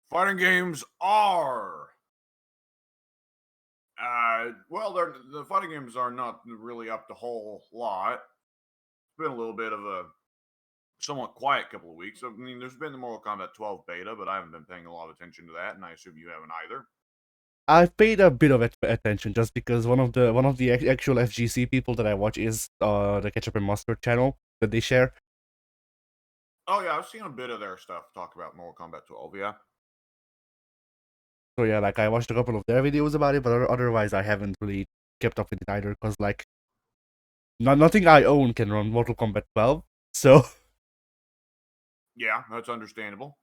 Fighting games are well, the fighting games are not really up to whole lot. It's been a little bit of a somewhat quiet couple of weeks. I mean, there's been the Mortal Kombat 12 beta, but I haven't been paying a lot of attention to that, and I assume you haven't either. I've paid a bit of attention just because one of the actual FGC people that I watch is the Ketchup and Mustard channel that they share. Oh yeah, I've seen a bit of their stuff talk about Mortal Kombat 12. Yeah, So yeah, like I watched a couple of their videos about it, but otherwise I haven't really kept up with it either. Cause like nothing I own can run Mortal Kombat 12. So yeah, that's understandable.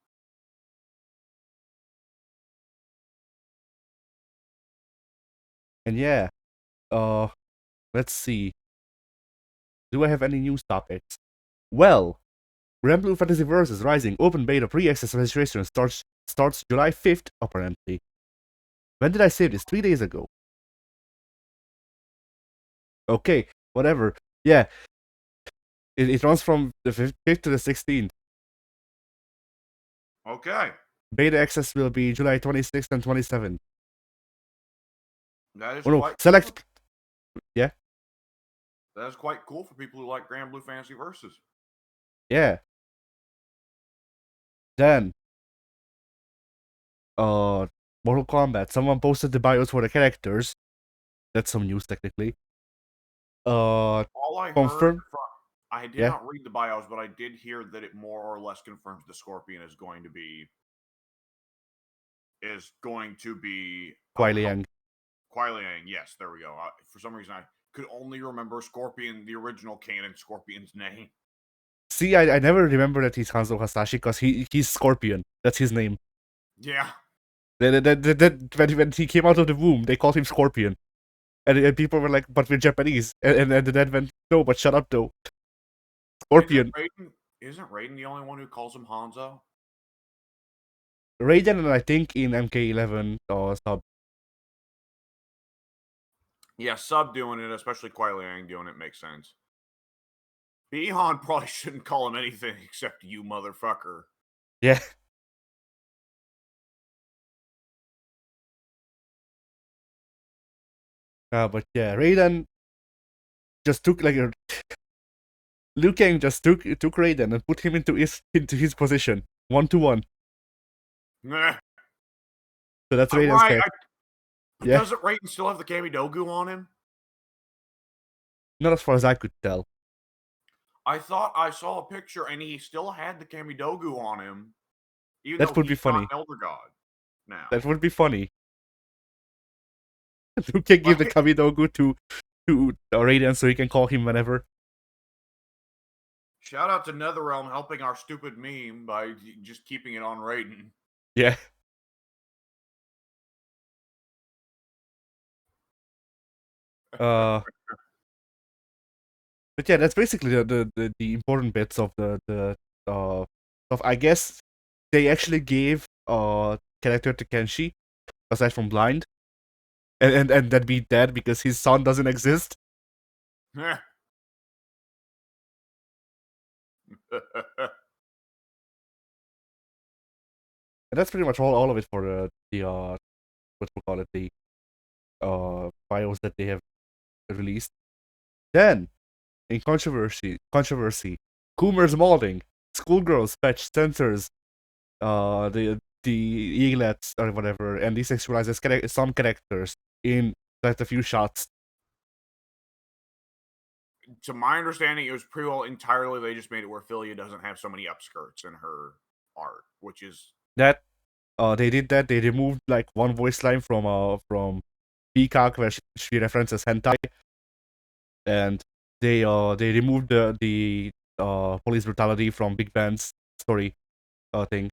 and yeah, uh, let's see. Do I have any news topics? Well, Ramblin' Fantasy Versus Rising open beta pre-access registration starts July 5th apparently. When did I save this? 3 days ago. Okay, whatever. Yeah, it runs from the 5th to the 16th. Okay, Beta access will be July 26th and 27th. that is Oh no, quite cool. select. Yeah, That is quite cool for people who like Grand Blue Fantasy Versus. yeah. Then, uh, Mortal Kombat. Someone posted the bios for the characters. That's some news technically. All I heard Confirm. from I did Yeah, not read the bios, but I did hear that it more or less confirms the Scorpion is going to be Kuai help Liang. Kuai Liang. Yes, there we go. For some reason, I could only remember Scorpion, the original canon Scorpion's name. See, I never remember that he's Hanzo Hasashi because he's Scorpion. That's his name. Yeah, When he came out of the womb, they called him Scorpion. And people were like, but we're Japanese. And the dad went, no, but shut up though. isn't Scorpion. Raiden? Isn't Raiden the only one who calls him Hanzo? Raiden and I think in MK11 or sub. Yeah, Sub doing it, especially Kuai Liang doing it, makes sense. Bihan probably shouldn't call him anything except you motherfucker. Yeah. But yeah, Raiden just took like a Liu Kang just took Raiden and put him into his position 1-to-1. Meh. So that's Raiden's Right. character. Yeah, Doesn't Raiden still have the Kamidogu on him? not as far as I could tell. I thought I saw a picture and he still had the Kamidogu on him, even though That would be he's not funny. an Elder God now. That would be funny. Liu Kang give the Like, Kamidogu to Raiden so he can call him whenever. shout out to NetherRealm helping our stupid meme by just keeping it on Raiden. Yeah. Uh, but yeah, that's basically the important bits of the stuff. I guess they actually gave character to Kenshi aside from blind, and that'd be dead because his son doesn't exist. And that's pretty much all of it for the what we call it, the bios that they have released. Then in controversy, Coomer's molding, schoolgirls fetch censors, the eaglets or whatever, and desexualizes some characters in just a few shots. To my understanding, it was pretty well entirely they just made it where Philia doesn't have so many upskirts in her art, which is That they did that. They removed like one voice line from Peacock where she references hentai, and they removed the police brutality from Big Ben's story thing.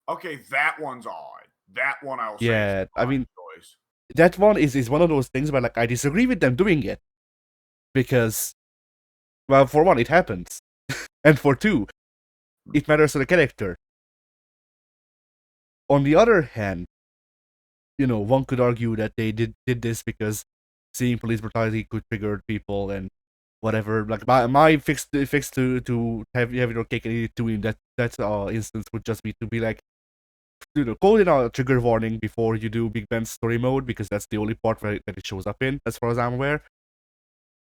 okay. That one's odd. That one I'll say is Yeah, an I odd mean choice. that one is one of those things where like I disagree with them doing it because, well, for one it happens, and for two it matters to the character. On the other hand, one could argue that they did this because seeing police brutality could trigger people, and whatever. Like my fix to have your cake and eat it too in that instance would just be to be like, call in a trigger warning before you do Big Ben's story mode, because that's the only part that it shows up in, as far as I'm aware.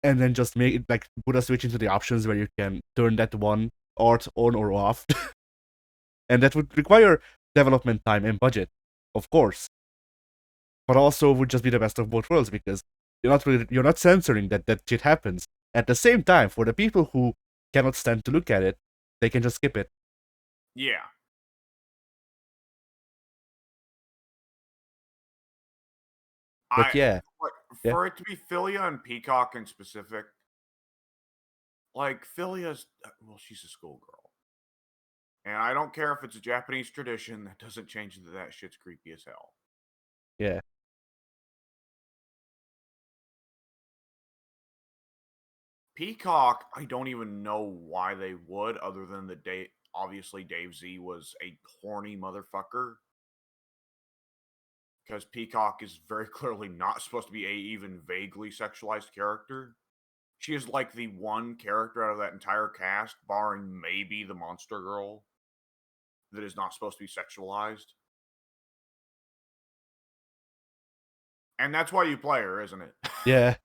And then just make it like put a switch into the options where you can turn that one art on or off. And that would require development time and budget, of course. But also would just be the best of both worlds, because you're not censoring that shit happens. At the same time, for the people who cannot stand to look at it, they can just skip it. Yeah. But yeah, yeah, For it to be Philia and Peacock in specific, like Philia's, well, she's a schoolgirl, and I don't care if it's a Japanese tradition. That doesn't change that shit's creepy as hell. yeah. Peacock, I don't even know why they would, other than obviously Dave Z was a horny motherfucker. Because Peacock is very clearly not supposed to be a even vaguely sexualized character. She is like the one character out of that entire cast, barring maybe the Monster Girl, that is not supposed to be sexualized. And that's why you play her, isn't it? Yeah.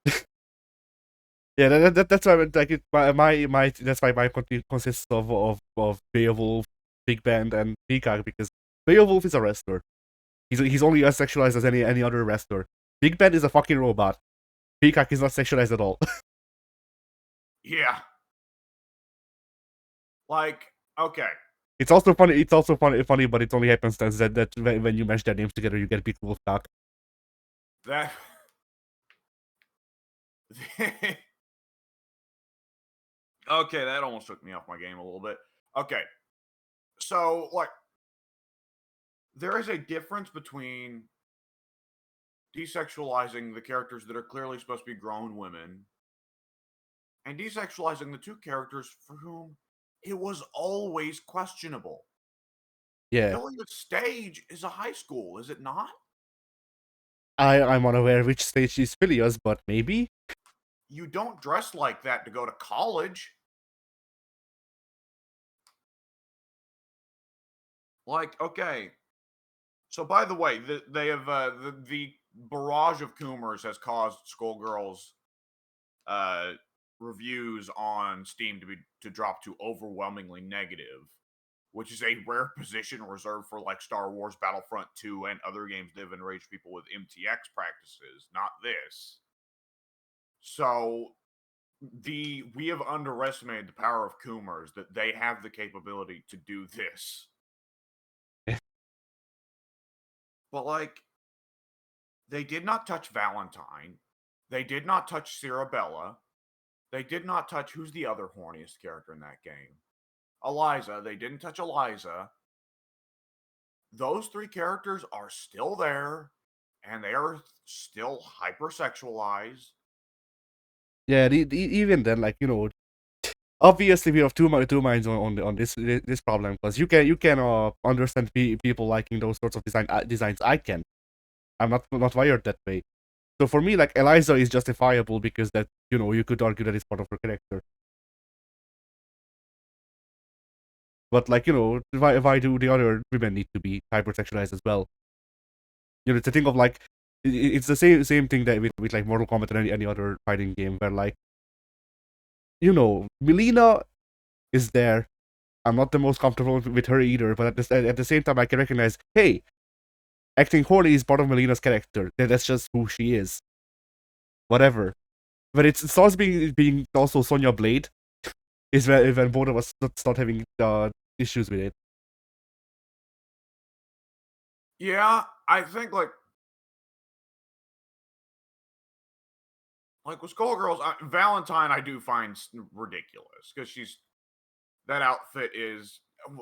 Yeah, that's why like my that's why my content consists of Beowulf, Big Band, and Peacock, because Beowulf is a wrestler. He's only as sexualized as any other wrestler. Big Band is a fucking robot. Peacock is not sexualized at all. Yeah. Like, okay. It's also funny. It's also funny, but it only happens that when you mash their names together, you get Big Wolf Cock. That. Okay, that almost took me off my game a little bit. Okay. So, like, there is a difference between desexualizing the characters that are clearly supposed to be grown women and desexualizing the two characters for whom it was always questionable. Yeah, Philia's stage is a high school, is it not? I'm unaware which stage she's Philia's, but maybe. You don't dress like that to go to college. Like, okay. So, by the way, they have the barrage of Coomers has caused Skullgirls uh, reviews on Steam to drop to overwhelmingly negative, which is a rare position reserved for like Star Wars Battlefront 2 and other games that have enraged people with MTX practices, not this. So we have underestimated the power of Coomers, that they have the capability to do this. But like, they did not touch Valentine. They did not touch Cirabella. They did not touch, who's the other horniest character in that game? Eliza. They didn't touch Eliza. Those three characters are still there, and they are still hypersexualized. Yeah, even then, like, obviously we have two minds on this problem, because you can understand people liking those sorts of designs. I can. I'm not wired that way. So for me, like, Eliza is justifiable because that you could argue that it's part of her character. But like, why do the other women need to be hypersexualized as well? It's a thing of like, it's the same thing that with like Mortal Kombat and any other fighting game, where like, Melina is there. I'm not the most comfortable with her either, but at the same time, I can recognize, hey, acting horny is part of Melina's character. That's just who she is. Whatever. But it starts being also Sonya Blade, is when both of us start having issues with it. Yeah, I think like with Skullgirls, Valentine I do find ridiculous, because that outfit is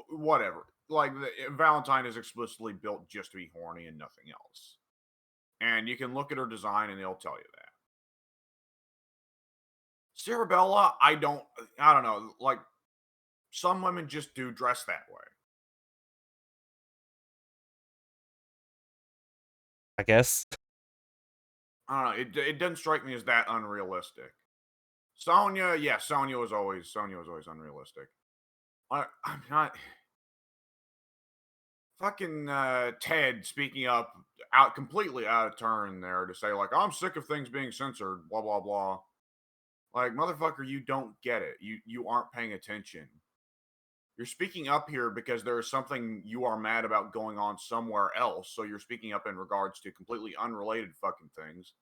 whatever. Like Valentine is explicitly built just to be horny and nothing else. And you can look at her design and they'll tell you that. Cirabella, I don't know. Like, some women just do dress that way. I guess. I don't know. It doesn't strike me as that unrealistic. Sonya, yeah, Sonya was always unrealistic. I'm not fucking Ted speaking up out completely out of turn there to say like I'm sick of things being censored, blah blah blah. Like motherfucker, you don't get it. You aren't paying attention. You're speaking up here because there is something you are mad about going on somewhere else. So you're speaking up in regards to completely unrelated fucking things.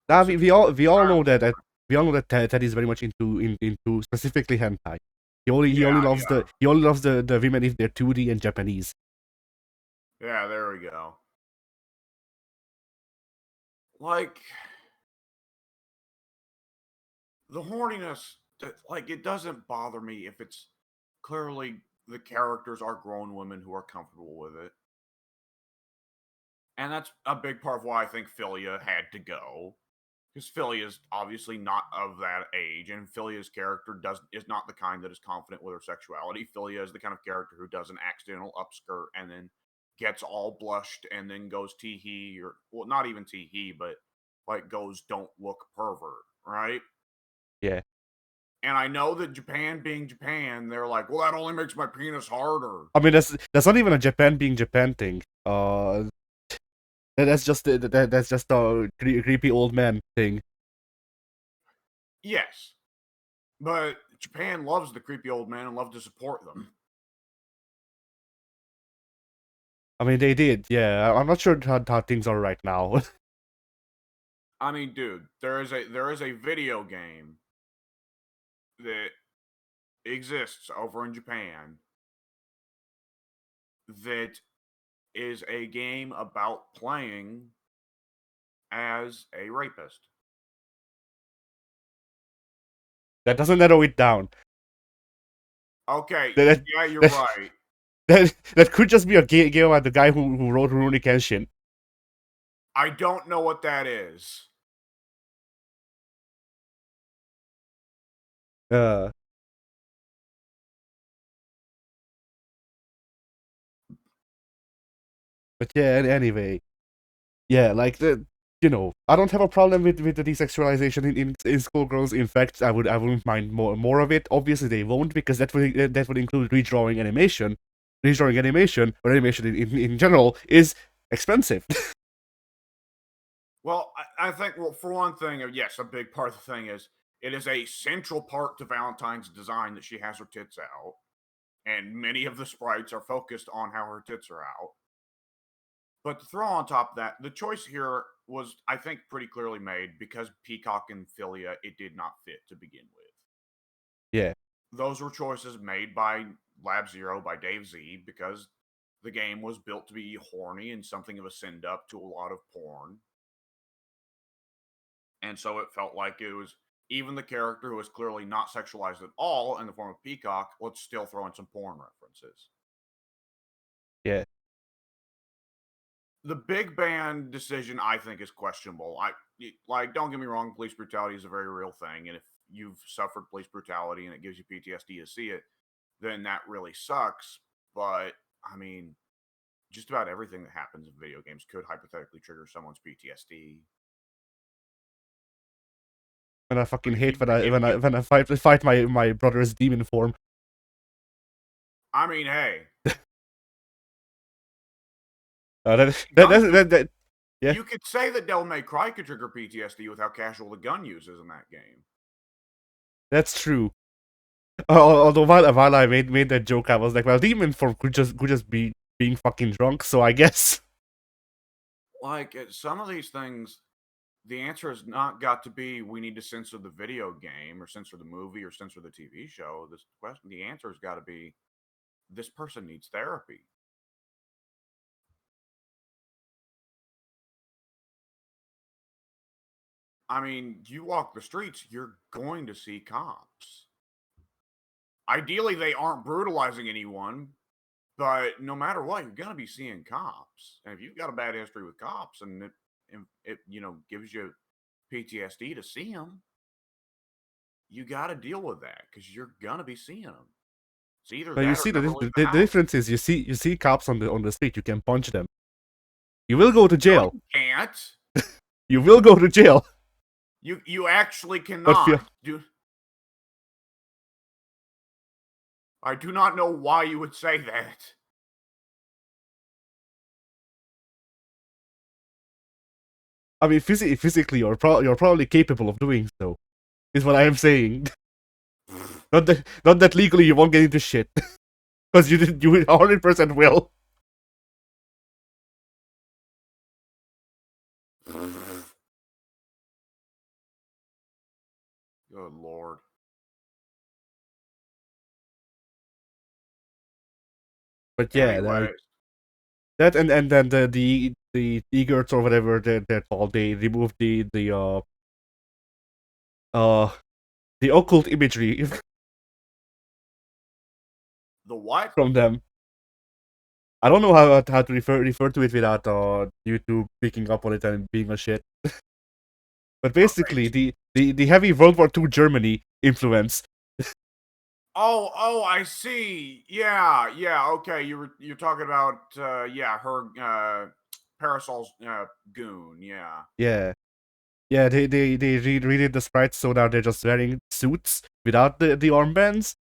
Nah, Like we all know that we all know that Ted is very much into specifically hentai. He only loves the women if they're 2D and Japanese. Yeah, there we go. Like the horniness, like it doesn't bother me if it's clearly the characters are grown women who are comfortable with it. And that's a big part of why I think Philia had to go. Because Philia is obviously not of that age, and Philia's character is not the kind that is confident with her sexuality. Philia is the kind of character who does an accidental upskirt and then gets all blushed and then goes tee hee, or well, not even tee hee, but like goes don't look pervert, right? Yeah. And I know that Japan being Japan, they're like, well, that only makes my penis harder. I mean, that's not even a Japan being Japan thing. That's just a creepy old man thing. Yes, but Japan loves the creepy old man and loves to support them. I mean, they did. Yeah, I'm not sure how things are right now. I mean, dude, there is a video game that exists over in Japan that is a game about playing as a rapist. That doesn't narrow it down. Okay, That, yeah, you're that, right. that could just be a game about the guy who wrote Rurouni Kenshin. I don't know what that is. But yeah, anyway. Yeah, like I don't have a problem with the desexualization in schoolgirls. In fact, I wouldn't mind more of it. Obviously, they won't because that would include redrawing animation. Redrawing animation or animation in general is expensive. Well, I think, well, for one thing, yes, a big part of the thing is it is a central part to Valentine's design that she has her tits out, and many of the sprites are focused on how her tits are out. But to throw on top of that, the choice here was, I think, pretty clearly made because Peacock and Philia, it did not fit to begin with. Yeah. Those were choices made by Lab Zero, by Dave Z, because the game was built to be horny and something of a send up to a lot of porn. And so it felt like it was even the character who was clearly not sexualized at all in the form of Peacock, let's still throw in some porn references. Yeah. The big band decision, I think, is questionable. Don't get me wrong, police brutality is a very real thing, and if you've suffered police brutality and it gives you PTSD to see it, then that really sucks. But I mean, just about everything that happens in video games could hypothetically trigger someone's PTSD. And I fucking hate when I fight my brother's demon form. I mean, hey. Yeah. You could say that Devil May Cry could trigger PTSD with how casual the gun use is in that game. That's true. Although while I made that joke, I was like, well, demon form could just be being fucking drunk, so I guess. Like some of these things, the answer has not got to be we need to censor the video game or censor the movie or censor the TV show. The answer has got to be this person needs therapy. I mean, you walk the streets, you're going to see cops. Ideally, they aren't brutalizing anyone, but no matter what, you're going to be seeing cops. And if you've got a bad history with cops and it gives you PTSD to see them, you got to deal with that because you're going to be seeing them. It's either But that you or see never the leave the the difference is you see cops on the street, you can punch them. You will go to jail. No, you can't. You will go to jail. You actually But cannot. I do not know why you would say that. I mean, physically, you're probably capable of doing so. Is what I am saying. Not that legally you won't get into shit, because you 100% will. Good lord. But yeah, Anyways, that and then the eagles or whatever they're called, they removed uh the occult imagery the what? from them. I don't know how to refer to it without YouTube picking up on it and being a shit. But basically, the heavy World War II Germany influence. Oh, I see. Yeah, okay. You're talking about yeah, her Parasol's goon, yeah. Yeah, yeah. They redid the sprites so now they're just wearing suits without the armbands.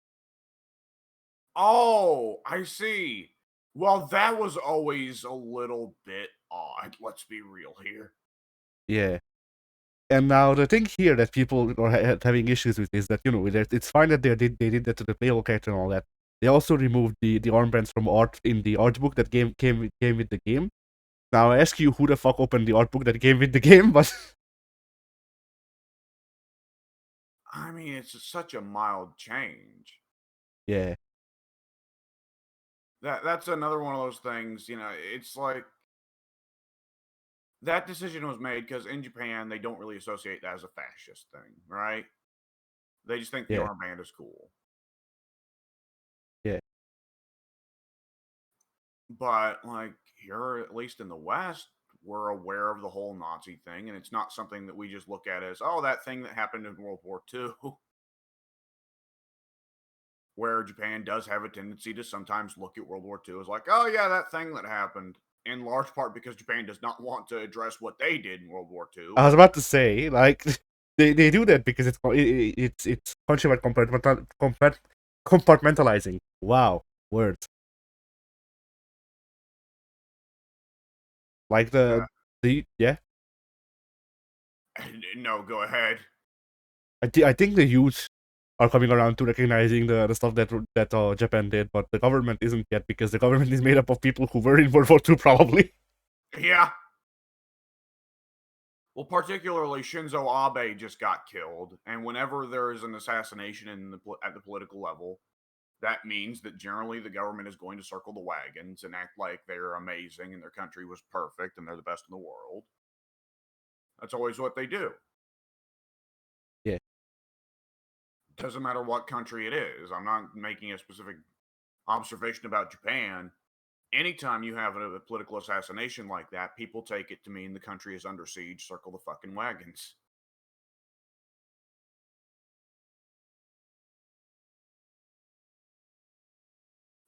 Oh, I see. Well, that was always a little bit odd, let's be real here. Yeah. And now the thing here that people are having issues with is that it's fine that they did that to the playable character and all that. They also removed the armbands from art in the art book that came with the game. Now I ask you, who the fuck opened the art book that came with the game? But I mean, it's just such a mild change. yeah, That's another one of those things, it's like that decision was made because in Japan they don't really associate that as a fascist thing, right? They just think the yeah, armband is cool. yeah. But like here, at least in the West, we're aware of the whole Nazi thing, and it's not something that we just look at as, oh, that thing that happened in World War II, where Japan does have a tendency to sometimes look at World War II as like, oh yeah, that thing that happened. In large part because Japan does not want to address what they did in World War II. I was about to say, like, they do that because it's country compartmentalizing. Wow, words like Uh, the yeah. no, go ahead. I think the youth are coming around to recognizing the stuff that Japan did, but the government isn't yet because the government is made up of people who were in World War II probably. Yeah. Well, particularly Shinzo Abe just got killed, and whenever there is an assassination at the political level, that means that generally the government is going to circle the wagons and act like they're amazing and their country was perfect and they're the best in the world. That's always what they do. Yeah, Doesn't matter what country it is. I'm not making a specific observation about Japan. Anytime you have a political assassination like that, people take it to mean the country is under siege, circle the fucking wagons.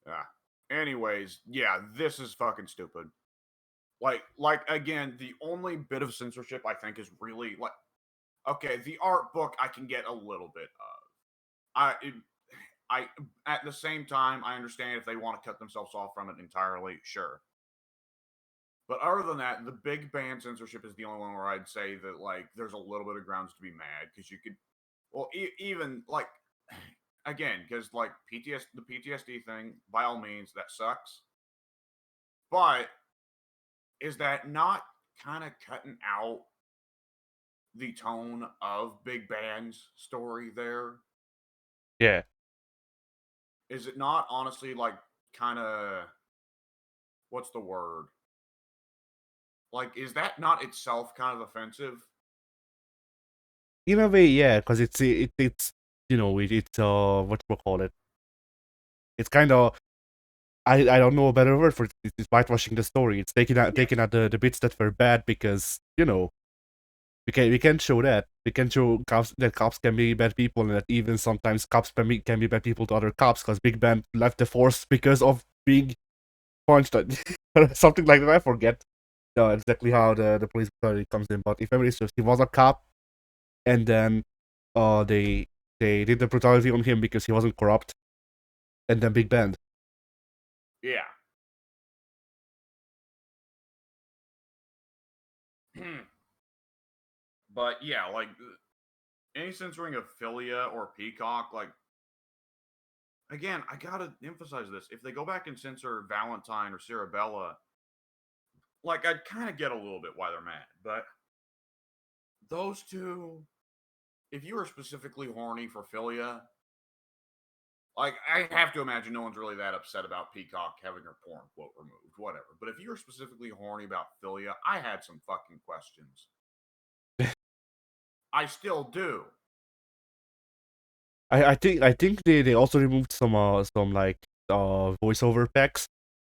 Yeah. Anyways, yeah, this is fucking stupid. Like again, the only bit of censorship I think is really like okay, the art book I can get a little bit of. I at the same time I understand if they want to cut themselves off from it entirely, sure. But other than that, the big band censorship is the only one where I'd say that like there's a little bit of grounds to be mad because you could, well, even like again because like the PTSD thing by all means that sucks, but is that not kind of cutting out the tone of Big Band's story there? yeah. Is it not honestly like kind of what's the word? Like, is that not itself kind of offensive? In a way, yeah, because it's it's what you call it. It's kind of I don't know a better word for it. It's whitewashing the story. It's taking Yes. out the bits that were bad because we can show that. We can show cops can be bad people and that even sometimes cops can be bad people to other cops because Big Ben left the force because of being punched something like that. I forget exactly how the police brutality comes in, but if memory serves, he was a cop and then they did the brutality on him because he wasn't corrupt. and then big band. Yeah. But yeah, like any censoring of Philia or Peacock, like again, I gotta emphasize this. If they go back and censor Valentine or Cirabella, like I'd kind of get a little bit why they're mad. But those two, if you were specifically horny for Philia, like I have to imagine no one's really that upset about Peacock having her porn quote removed, whatever. But if you were specifically horny about Philia, I had some fucking questions. I still do. I think they also removed some like voiceover packs,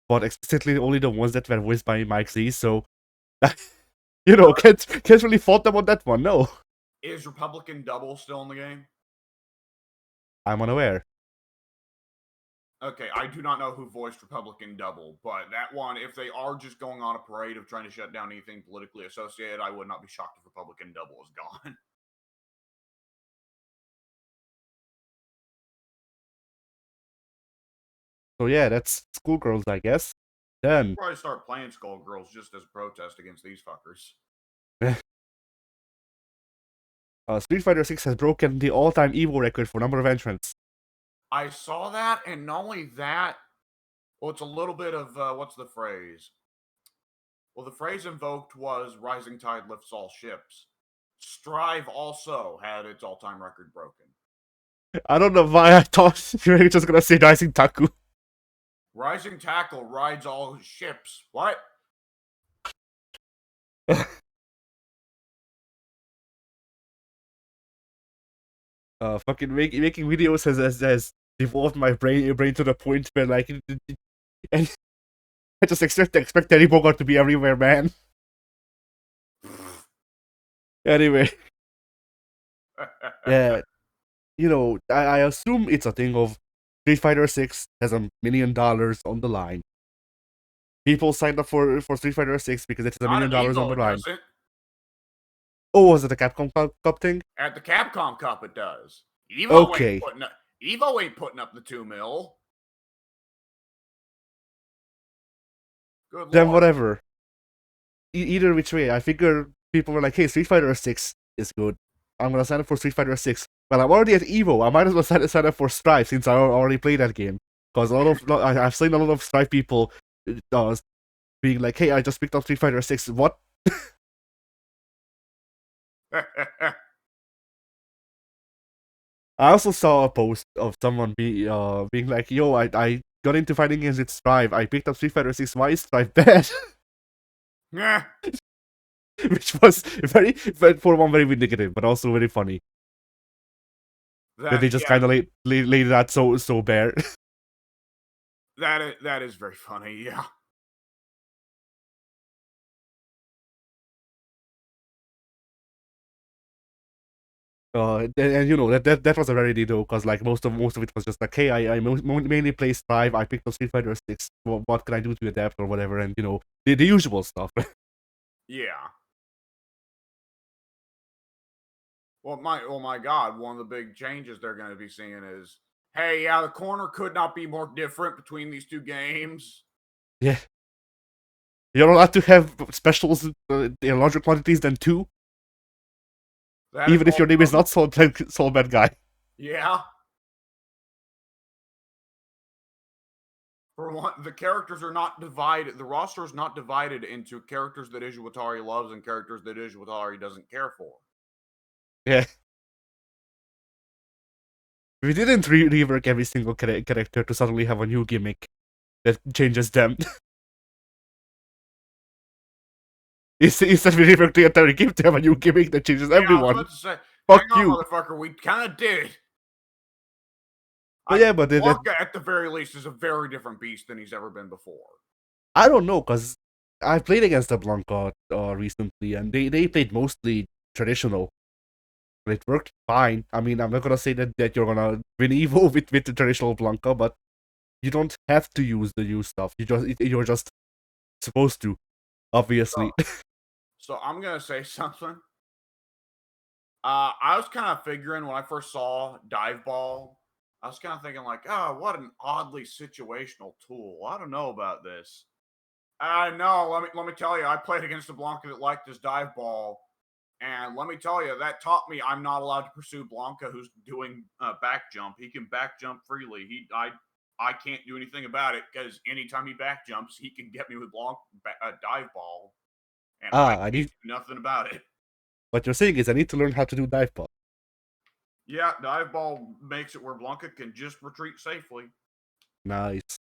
but explicitly only the ones that were voiced by Mike Z. So can't really fault them on that one. No, Is Republican Double still in the game? I'm unaware. Okay, I do not know who voiced Republican Double, but that one, if they are just going on a parade of trying to shut down anything politically associated, I would not be shocked if Republican Double is gone. So yeah, that's Schoolgirls, I guess. Then Probably start playing Skullgirls just as a protest against these fuckers. Street Fighter 6 has broken the all-time Evo record for number of entrants. I saw that, and not only that, well, it's a little bit of what's the phrase? Well, the phrase invoked was "Rising tide lifts all ships." Strive also had its all-time record broken. I don't know why I thought you were just gonna say Rising Taku. Rising Tackle rides all ships. What? Fucking making videos has devolved my brain to the point where like and I just expect Terry Bogard to be everywhere, man. Anyway, yeah, I assume it's a thing of Street Fighter 6 has $1 million on the line. People signed up for Street Fighter 6 because it has $1 Not million at on Evo, the it line. doesn't. Oh, was it the Capcom Cup thing? At the Capcom Cup, it does. Okay. Evo ain't putting up the 2 mil. Good Then lord. whatever. Either which way, I figure people were like, "Hey, Street Fighter 6 is good. I'm gonna sign up for Street Fighter 6." Well, I'm already at Evo. I might as well sign up for Strive since I already played that game. Because I've seen a lot of Strive people being like, "Hey, I just picked up Street Fighter 6. What?" I also saw a post of someone being like, "Yo, I got into fighting games with Strive. I picked up Street Fighter 6. Why is Strive bad?" Yeah. Which was for one very vindicative, but also very funny. That they just kind of laid that so bare. That is very funny, yeah. And that was a rarity though, because like most of it was just like, hey, I mainly play Strive. I picked up Street Fighter 6. What can I do to adapt or whatever, and the usual stuff. Yeah. Well, my God! One of the big changes they're going to be seeing is, hey, yeah, the corner could not be more different between these two games. Yeah, you're allowed to have specials in larger quantities than 2, even if your name is not Soul Bad Guy. Yeah. For one, the characters are not divided. The roster is not divided into characters that Izuwatari loves and characters that Izuwatari doesn't care for. Yeah. We didn't rework every single character to suddenly have a new gimmick that changes them. Instead, we reworked the entire game to have a new gimmick that changes everyone. I was about to say, fuck hang you, on, motherfucker. We kind of did. But yeah, but Wonka, at the very least, is a very different beast than he's ever been before. I don't know, because I played against the Blanca recently, and they played mostly traditional. And it worked fine. I mean, I'm not gonna say that you're gonna win Evo with the traditional Blanca, but you don't have to use the new stuff. You're just supposed to, obviously. So I'm gonna say something. I was kind of figuring when I first saw Dive Ball I was kind of thinking like, oh, what an oddly situational tool. I don't know about this. I know. Let me tell you, I played against a Blanca that liked his dive ball, and let me tell you, that taught me I'm not allowed to pursue Blanca, who's doing back jump. He can back jump freely. I can't do anything about it because anytime he back jumps, he can get me with a dive ball, and I I can't need. do nothing about it. What you're saying is I need to learn how to do dive ball. Yeah, dive ball makes it where Blanca can just retreat safely. Nice.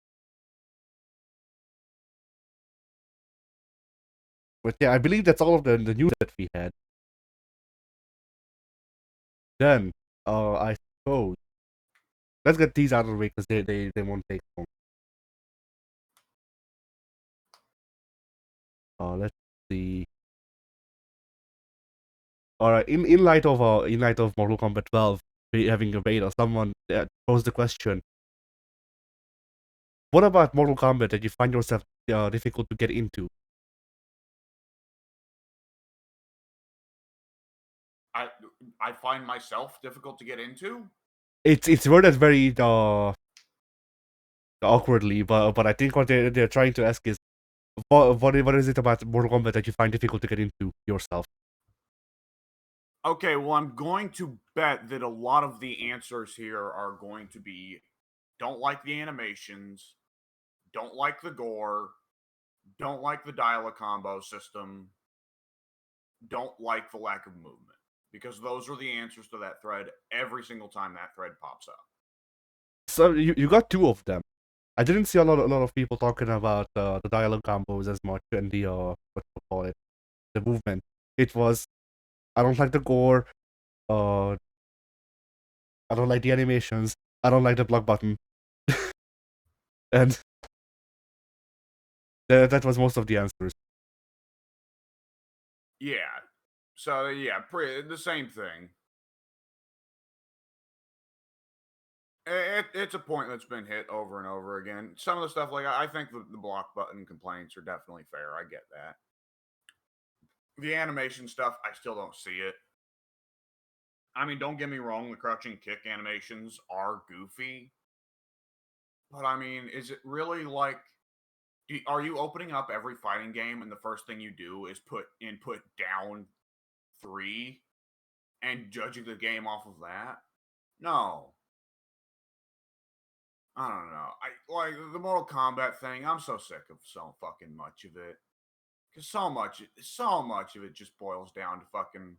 But yeah, I believe that's all of the news that we had. Then, I suppose let's get these out of the way because they won't take long. Let's see. All right, in light of Mortal Kombat 12 having a beta, someone posed the question: what about Mortal Kombat that you find yourself difficult to get into? I I find myself difficult to get into. It's worded very awkwardly, but I think what they're trying to ask is what is it about Mortal Kombat that you find difficult to get into yourself? Okay, well, I'm going to bet that a lot of the answers here are going to be don't like the animations, don't like the gore, don't like the dial-a combo system, don't like the lack of movement. Because those are the answers to that thread every single time that thread pops up. So you got two of them. I didn't see a lot of people talking about the dialogue combos as much and the what you call it, the movement. It was I don't like the gore. Uh, I don't like the animations. I don't like the block button, and that was most of the answers. Yeah. So yeah, the same thing. It's a point that's been hit over and over again. Some of the stuff, like I think the block button complaints are definitely fair. I get that. The animation stuff, I still don't see it. I mean, don't get me wrong, the crouching kick animations are goofy, but I mean, is it really like? Are you opening up every fighting game and the first thing you do is put input down 3 and judging the game off of that? No, I don't know. I like the Mortal Kombat thing. I'm so sick of so fucking much of it because so much of it just boils down to fucking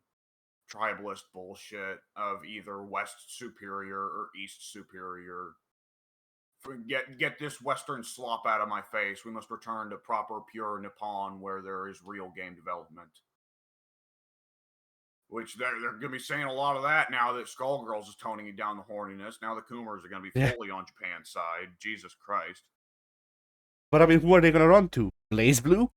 tribalist bullshit of either West superior or East superior. Get this Western slop out of my face. We must return to proper pure Nippon where there is real game development. Which they're going to be saying a lot of that now that Skullgirls is toning it down the horniness. Now the Coomers are going to be Yeah, fully on Japan's side. Jesus Christ. but I mean, who are they gonna run to? Blaze Blue?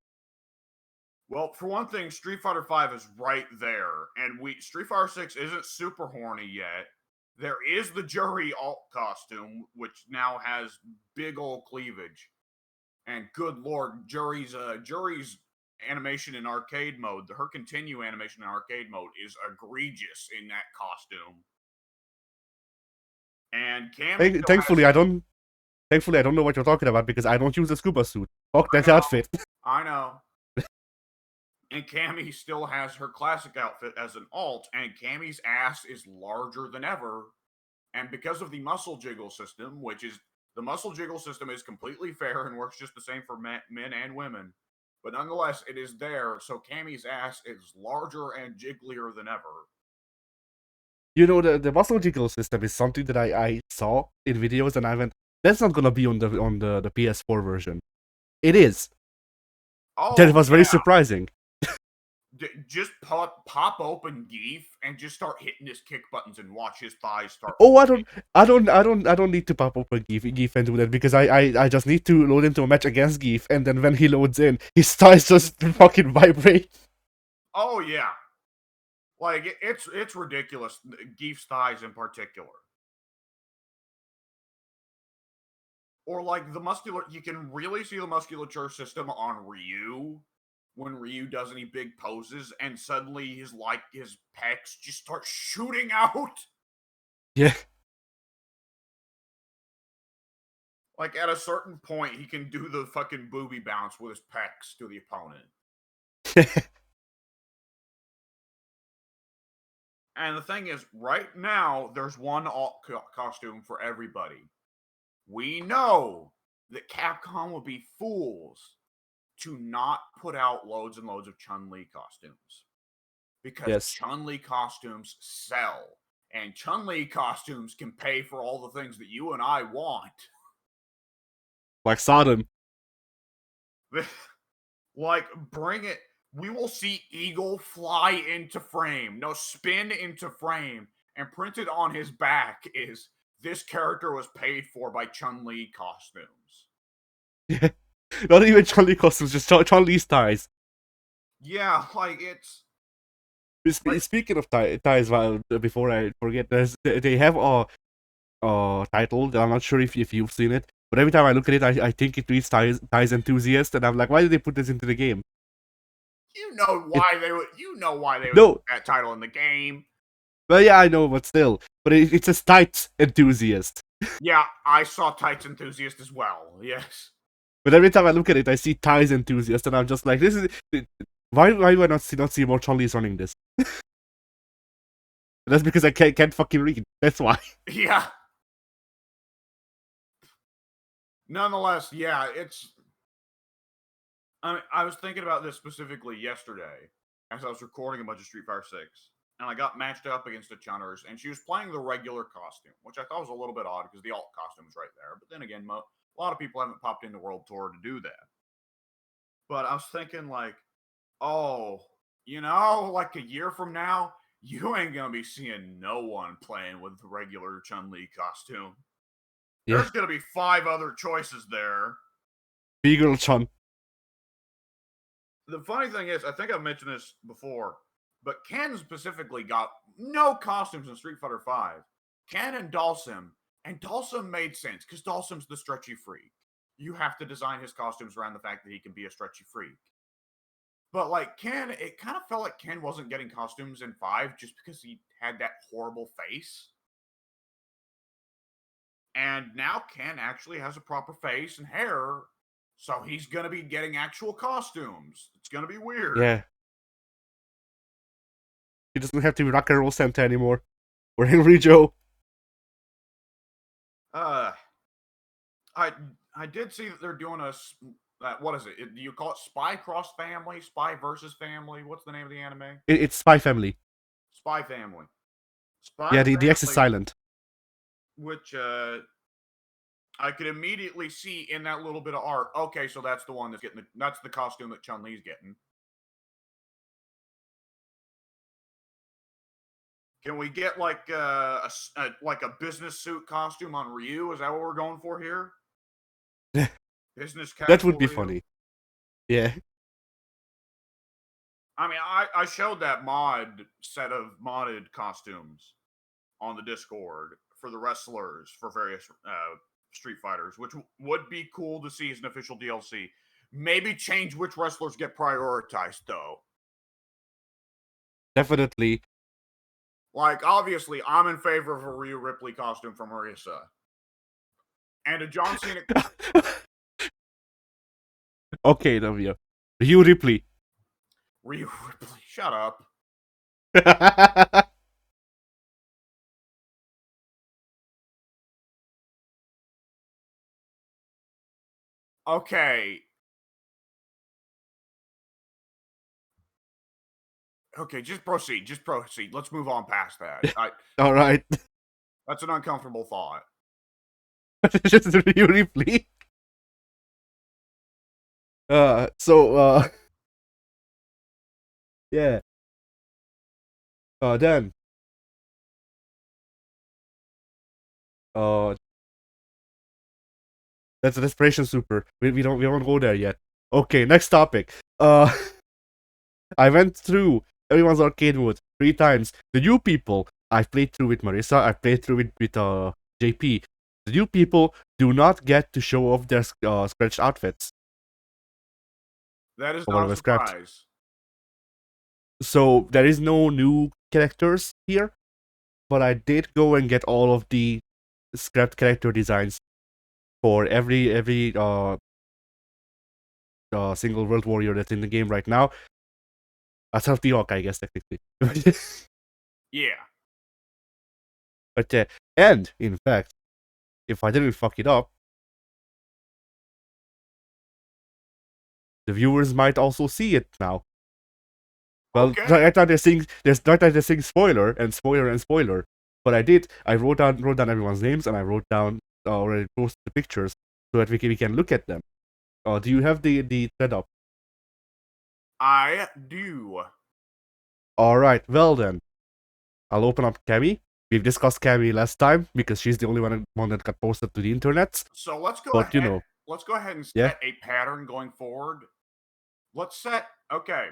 Well, for one thing, Street Fighter V is right there, and Street Fighter 6 isn't super horny yet. There is the Jury alt costume, which now has big old cleavage. And good lord, Jury's animation in arcade mode, her continue animation in arcade mode is egregious in that costume. And Cammy still has Thankfully, I don't know what you're talking about because I don't use a scuba suit. Fuck I that know, outfit. I know. And Cammy still has her classic outfit as an alt, and Cammy's ass is larger than ever. And because of the muscle jiggle system, which is the muscle jiggle system is completely fair and works just the same for men and women, but nonetheless, it is there. So Cammy's ass is larger and jigglier than ever. You know, the muscle jiggle system is something that I saw in videos and I went, that's not gonna be on the PS4 version. It is. That Oh was very yeah, surprising. just pop open Geef and just start hitting his kick buttons and watch his thighs start. Oh, I don't need to pop open Geef and do that because I just need to load into a match against Geef and then when he loads in, his thighs just fucking vibrate. Oh yeah, like it's ridiculous. Geef's thighs in particular. Or like you can really see the musculature system on Ryu when Ryu does any big poses and suddenly his pecs just start shooting out. Yeah. Like at a certain point, he can do the fucking booby bounce with his pecs to the opponent. And the thing is, right now, there's one costume for everybody. We know that Capcom would be fools to not put out loads and loads of Chun-Li costumes. Because Yes. Chun-Li costumes sell. And Chun-Li costumes can pay for all the things that you and I want. Like Sodom. Like, bring it. We will see Eagle fly into frame. No, spin into frame. And printed on his back is, this character was paid for by Chun-Li costumes. Yeah. Not even Chun-Li costumes, just Chun-Li's ties. Yeah, like, it's... Speaking of ties, well, before I forget, they have a title that I'm not sure if you've seen it, but every time I look at it, I think it reads ties enthusiast, and I'm like, why did they put this into the game? You know why they would. You know why they would No. put that title in the game. Well, yeah, I know, but still, but it says tights enthusiast. Yeah, I saw Tights Enthusiast as well. Yes. But every time I look at it, I see ties enthusiast, and I'm just like, this is why do I not see more Chun-Li's running this? That's because I can't fucking read. That's why. Yeah. Nonetheless, yeah, it's. I was thinking about this specifically yesterday as I was recording a bunch of Street Fighter 6, and I got matched up against a Chunners, and she was playing the regular costume, which I thought was a little bit odd because the alt costume is right there. But then again, a lot of people haven't popped into World Tour to do that. But I was thinking, like, oh, like a year from now, you ain't gonna be seeing no one playing with the regular Chun-Li costume. Yeah. There's gonna be 5 other choices there. B-Girl Chun. The funny thing is, I think I've mentioned this before, but Ken specifically got no costumes in Street Fighter V. Ken and Dalsim, and Dalsim made sense because Dalsim's the stretchy freak. You have to design his costumes around the fact that he can be a stretchy freak. But like Ken, it kind of felt like Ken wasn't getting costumes in 5 just because he had that horrible face. And now Ken actually has a proper face and hair, so he's going to be getting actual costumes. It's going to be weird. Yeah. He doesn't have to be Rock and Roll Santa anymore. Or Angry Joe. I did see that they're doing a what is it? Do you call it Spy Cross Family? Spy versus Family? What's the name of the anime? It's Spy Family. Spy Family. Spy yeah, the X is silent. Which I could immediately see in that little bit of art. Okay, so that's the one that's getting that's the costume that Chun-Li's getting. Can we get like a business suit costume on Ryu? Is that what we're going for here? Business casual. That would be funny. Yeah. I mean, I showed that set of modded costumes on the Discord for the wrestlers for various Street Fighters, which would be cool to see as an official DLC. Maybe change which wrestlers get prioritized, though. Definitely. Like, obviously, I'm in favor of a Rhea Ripley costume from Marisa. And a John Cena... Okay, Navia. Rhea Ripley. Rhea Ripley, shut up. Okay. Okay, just proceed. Just proceed. Let's move on past that. All right. That's an uncomfortable thought. Just Rhea Ripley. Yeah. Then. That's a Desperation Super. We don't go there yet. Okay, next topic. I went through everyone's arcade mode 3 times. The new people, I played through with Marissa, I played through with JP. The new people do not get to show off their scratched outfits. That is not a surprise. So there is no new characters here, but I did go and get all of the scrapped character designs. for every single world warrior that's in the game right now. Aside the Orc, I guess technically. Yeah. But and in fact, if I didn't fuck it up, the viewers might also see it now. Well, Okay. right now they're saying spoiler and spoiler and spoiler. But I wrote down everyone's names, and I wrote down already posted the pictures so that we can look at them. Do you have the thread up? I do. All right. Well then, I'll open up Cammy. We've discussed Cammy last time because she's the only one that got posted to the internet. So let's go But ahead. Let's go ahead and set yeah, a pattern going forward. Let's set. Okay.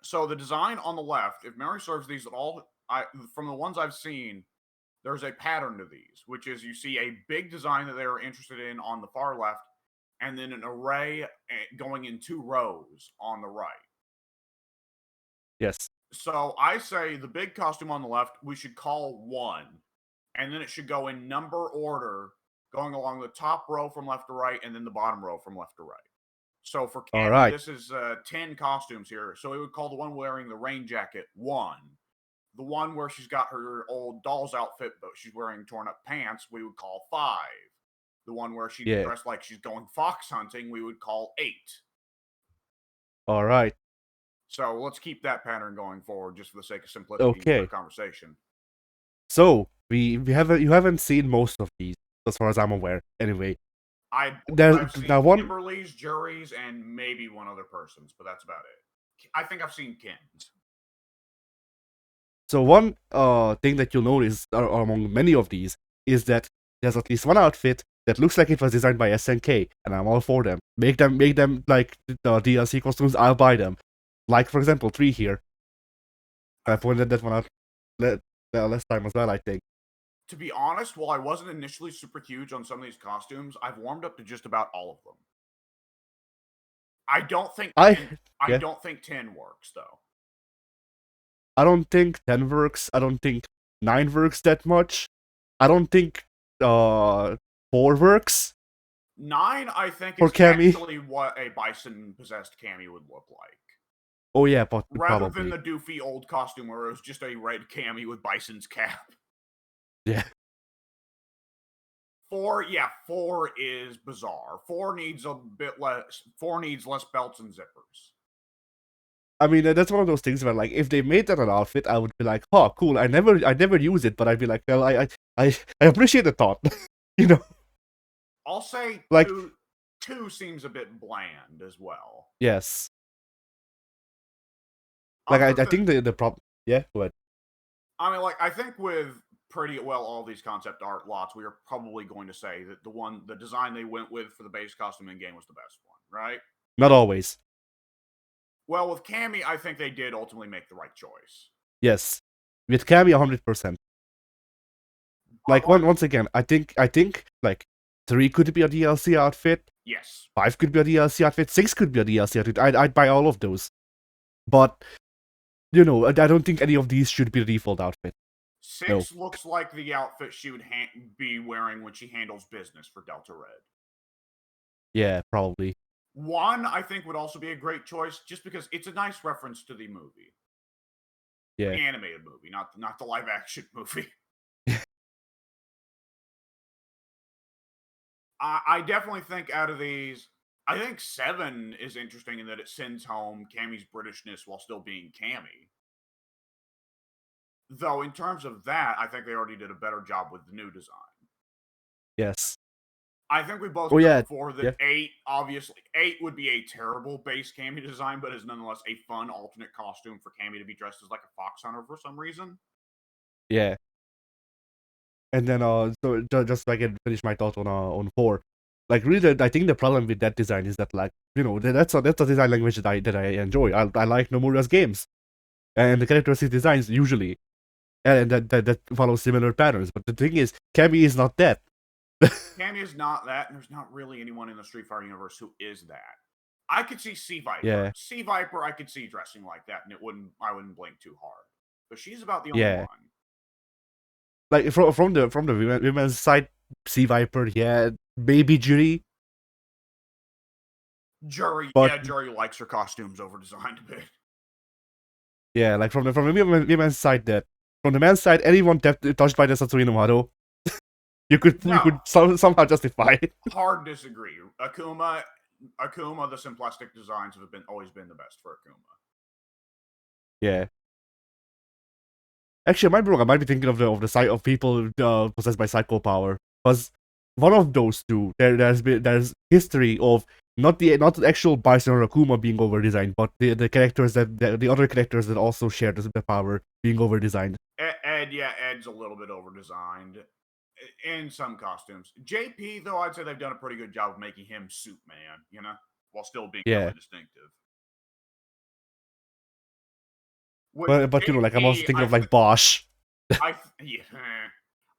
So the design on the left, if memory serves, these all from the ones I've seen, there's a pattern to these, which is you see a big design that they are interested in on the far left, and then an array going in 2 rows on the right. yes. So I say the big costume on the left, we should call 1, and then it should go in number order, going along the top row from left to right, and then the bottom row from left to right. So for All Cammy, right. this is 10 costumes here. So we would call the one wearing the rain jacket 1. The one where she's got her old doll's outfit, but she's wearing torn up pants, we would call 5. The one where she's Yeah. dressed like she's going fox hunting, we would call 8. All right. So let's keep that pattern going forward, just for the sake of simplicity Okay. in the conversation. So you haven't seen most of these, as far as I'm aware. Anyway, I've seen now one. Kimberly's, Jury's, and maybe one other person's, but that's about it. I think I've seen Ken's. So one thing that you'll notice among many of these is that there's at least one outfit that looks like it was designed by SNK, and I'm all for them. Make them like the DLC costumes. I'll buy them. Like for example, 3 here. I pointed that one out last time as well, I think. To be honest, while I wasn't initially super huge on some of these costumes, I've warmed up to just about all of them. I don't think I don't think 10 works though. I don't think 10 works. I don't think 9 works that much. I don't think 4 works. 9, I think, For is Cammy. actually what a bison possessed Cammy would look like. Oh yeah, but Rather probably. than the doofy old costume where it was just a red Cammy with Bison's cap. Yeah. 4 is bizarre. 4 needs a bit less. 4 needs less belts and zippers. I mean, that's one of those things where, like, if they made that an outfit, I would be like, "Oh, cool." I never use it, but I'd be like, "Well, I appreciate the thought," you know. I'll say like 2 seems a bit bland as well. Yes. Like I think the problem. Yeah, go ahead. I mean, like, I think with pretty well all these concept art lots, we are probably going to say that the design they went with for the base costume in game was the best one, right? Not always. Well, with Cammy, I think they did ultimately make the right choice. Yes, with Cammy, 100%. Like once again, I think like 3 could be a DLC outfit. Yes. 5 could be a DLC outfit. 6 could be a DLC outfit. I'd buy all of those. But you know, I don't think any of these should be the default outfit. 6 looks like the outfit she would be wearing when she handles business for Delta Red. Yeah, probably. 1, I think, would also be a great choice, just because it's a nice reference to the movie. Yeah. The animated movie, not the live action movie. I definitely think out of these, I think 7 is interesting in that it sends home Cammy's Britishness while still being Cammy. Though, in terms of that, I think they already did a better job with the new design. Yes. I think we both said before that 8 would be a terrible base Cammy design, but is nonetheless a fun alternate costume for Cammy to be dressed as like a fox hunter for some reason. Yeah. And then so just so I can finish my thoughts on 4. Like really, I think the problem with that design is that, like, you know, that's a design language that I enjoy. I like Nomura's games, and the characters he designs usually, and that follows similar patterns. But the thing is, Cammy is not that. Cammy is not that, and there's not really anyone in the Street Fighter universe who is that. I could see Sea Viper. Yeah. Sea Viper, I could see dressing like that, and I wouldn't blink too hard. But she's about the only one. Like from the women's side, Sea Viper, yeah, maybe Jury, but Jury likes her costumes over designed a bit. yeah, like from the women's side, that from the men's side, anyone touched by the Satsui no Maru, you could No, somehow justify it. hard disagree. Akuma, the simplistic designs have always been the best for Akuma. Yeah. Actually, I might be wrong. I might be thinking of the side of people possessed by psycho power. Because one of those two, there's history of not the actual Bison or Akuma being over designed, but the characters the other characters that also share the power being over designed. Ed's a little bit over designed in some costumes. JP though, I'd say they've done a pretty good job of making him suit man, while still being Yeah. really distinctive. With But like I'm also JP, thinking of like Bosch. yeah,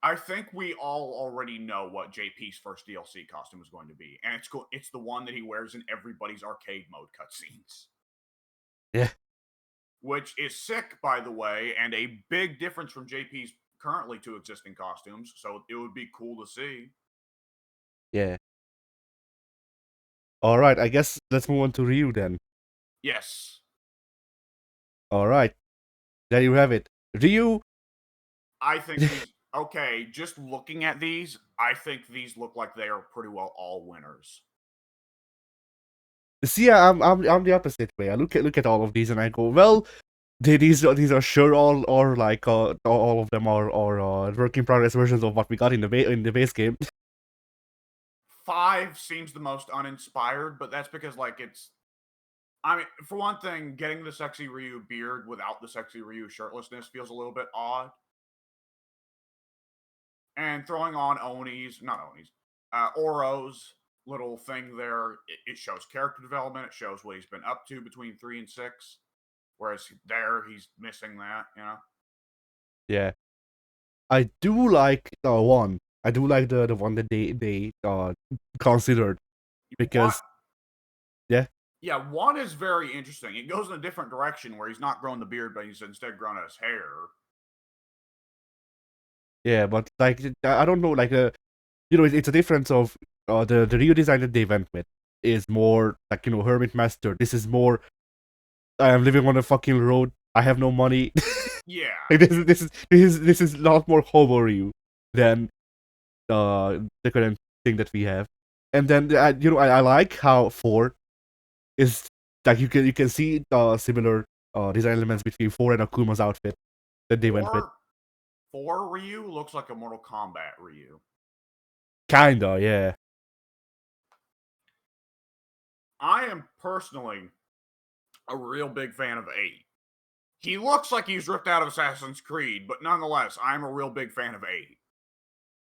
I think we all already know what JP's first DLC costume is going to be, and it's the one that he wears in everybody's arcade mode cutscenes. Yeah. Which is sick, by the way, and a big difference from JP's currently two existing costumes. So it would be cool to see. Yeah. All right, I guess let's move on to Ryu then. Yes. All right, there you have it. Ryu. I think these, okay, just looking at these, I think these look like they are pretty well all winners. See, I'm the opposite way. I look at all of these and I go, well, these are sure all like all of them are work in progress versions of what we got in the base game. 5 seems the most uninspired, but that's because I mean, for one thing, getting the sexy Ryu beard without the sexy Ryu shirtlessness feels a little bit odd. And throwing on Oro's little thing there, it shows character development. It shows what he's been up to between 3 and 6. Whereas there, he's missing that. Yeah, I do like one. I do like the one that they considered What? because yeah. Yeah, 1 is very interesting. It goes in a different direction where he's not growing the beard, but he's instead growing out his hair. Yeah, but like I don't know, like it's a difference of the Ryu design that they went with is more like Hermit Master. This is more I am living on a fucking road. I have no money. Yeah. Like this is a lot more hobo Ryu than the current thing that we have. And then I like how 4 is like you can see similar design elements between 4 and Akuma's outfit that they went with. 4 Ryu looks like a Mortal Kombat Ryu. Kinda, yeah. I am personally a real big fan of 8. He looks like he's ripped out of Assassin's Creed, but nonetheless, I'm a real big fan of 8.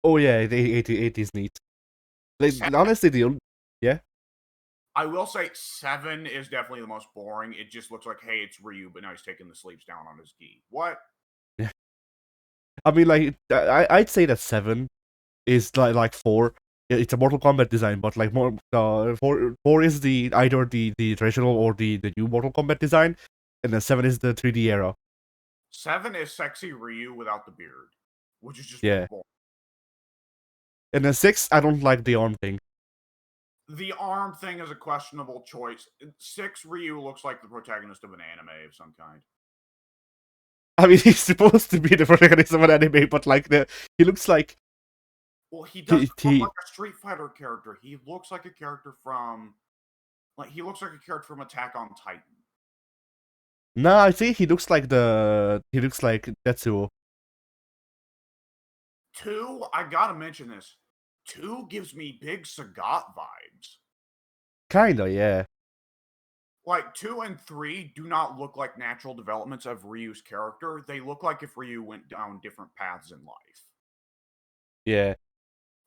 Oh yeah, the 80 is neat. Like, honestly, yeah. I will say 7 is definitely the most boring. It just looks like, hey, it's Ryu, but now he's taking the sleeves down on his gi. What? Yeah. I mean, like, I'd say that 7 is like 4. It's a Mortal Kombat design, but like more 4 is the either the traditional or the new Mortal Kombat design, and then 7 is the 3D era. 7 is sexy Ryu without the beard, which is just Yeah. boring. And then 6, I don't like the arm thing. The arm thing is a questionable choice. 6 Ryu looks like the protagonist of an anime of some kind. I mean, he's supposed to be the protagonist of an anime, but like he looks like. Well, he doesn't look like a Street Fighter character. He looks like a character from, Attack on Titan. No, I think he looks like Tetsuo. 2, I gotta mention this. 2 gives me big Sagat vibes. Kinda, yeah. Like 2 and 3 do not look like natural developments of Ryu's character. They look like if Ryu went down different paths in life. Yeah.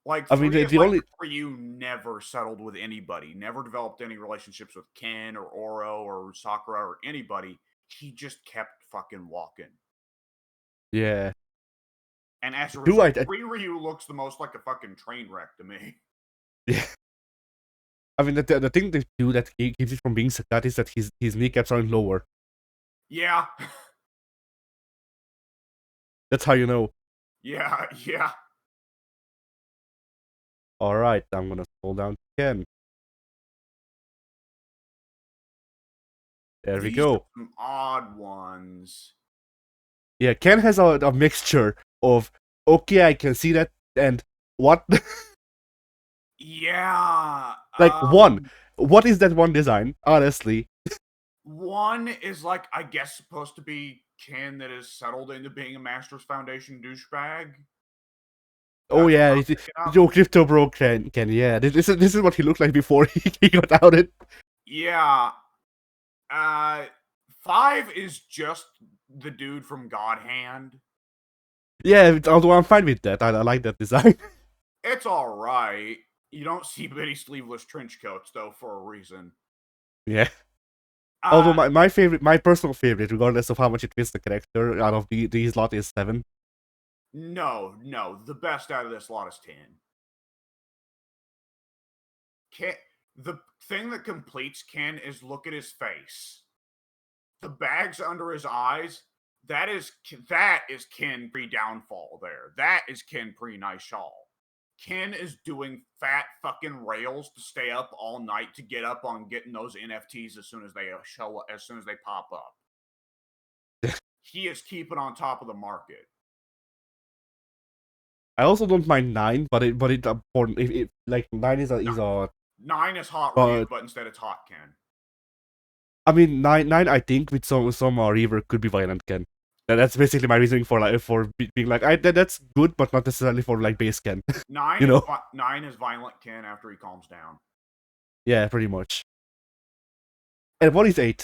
Like I 3 mean, is the like only Ryu never settled with anybody, never developed any relationships with Ken or Oro or Sakura or anybody. He just kept fucking walking. yeah. And as a Do result, Ryu looks the most like a fucking train wreck to me. Yeah. I mean, the thing they do that keeps it from being Sagat is that his kneecaps are lower. Yeah. That's how you know. Yeah, yeah. Alright, I'm gonna scroll down to Ken. There we These are go. some odd ones. Yeah, Ken has a mixture of, okay, I can see that, and what? Yeah. Like, one. What is that one design? Honestly. One is like, I guess, supposed to be Ken that is settled into being a Masters Foundation douchebag. Oh That's yeah, what I'm picking up. Joe Crypto Bro Ken, yeah. This is what he looked like before he got outed. Yeah. 5 is just the dude from God Hand. Yeah, although I'm fine with that. I like that design. It's alright. You don't see many sleeveless trench coats, though, for a reason. Yeah. Although Uh, my personal favorite, regardless of how much it fits the character, out of these lot is 7. no. The best out of this lot is 10. Ken, the thing that completes Ken is look at his face. The bags under his eyes, that is Ken pre-downfall there. That is Ken pre-nice shawl. Ken is doing fat fucking rails to stay up all night to get up on getting those NFTs as soon as they show up, as soon as they pop up. He is keeping on top of the market. I also don't mind 9, but it for if like 9 is a 9 is hot Ryu, but but instead it's hot Ken. I mean 9 I think with some rework could be violent Ken. That's basically my reasoning for being like that's good, but not necessarily for like base Ken. 9 You is know? 9 is violent Ken after he calms down. Yeah, pretty much. And what is 8?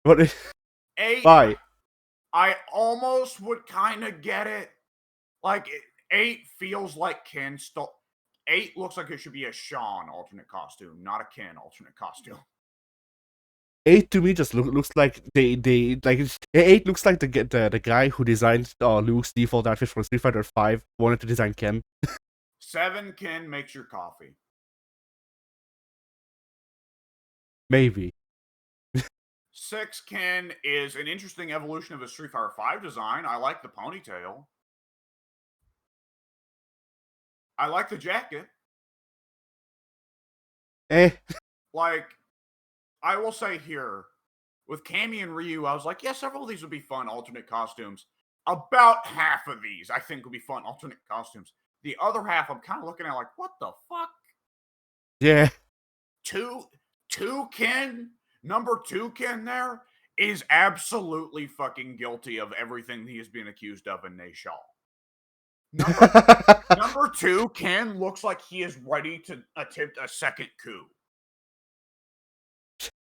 What is 8, why? I almost would kind of get it. Like 8 feels like Ken still. 8 looks like it should be a Sean alternate costume, not a Ken alternate costume. 8 to me just looks like they like 8 looks like the guy who designed Luke's default outfit for Street Fighter 5 wanted to design Ken. 7 Ken makes your coffee. Maybe. 6 Ken is an interesting evolution of a Street Fighter 5 design. I like the ponytail. I like the jacket. Eh. Like, I will say here, with Cammy and Ryu, I was like, yeah, several of these would be fun alternate costumes. About half of these, I think, would be fun alternate costumes. The other half, I'm kind of looking at like, what the fuck? Yeah. Two Ken, number 2 Ken there is absolutely fucking guilty of everything he has been accused of in Nashal. Number 2 Ken looks like he is ready to attempt a second coup.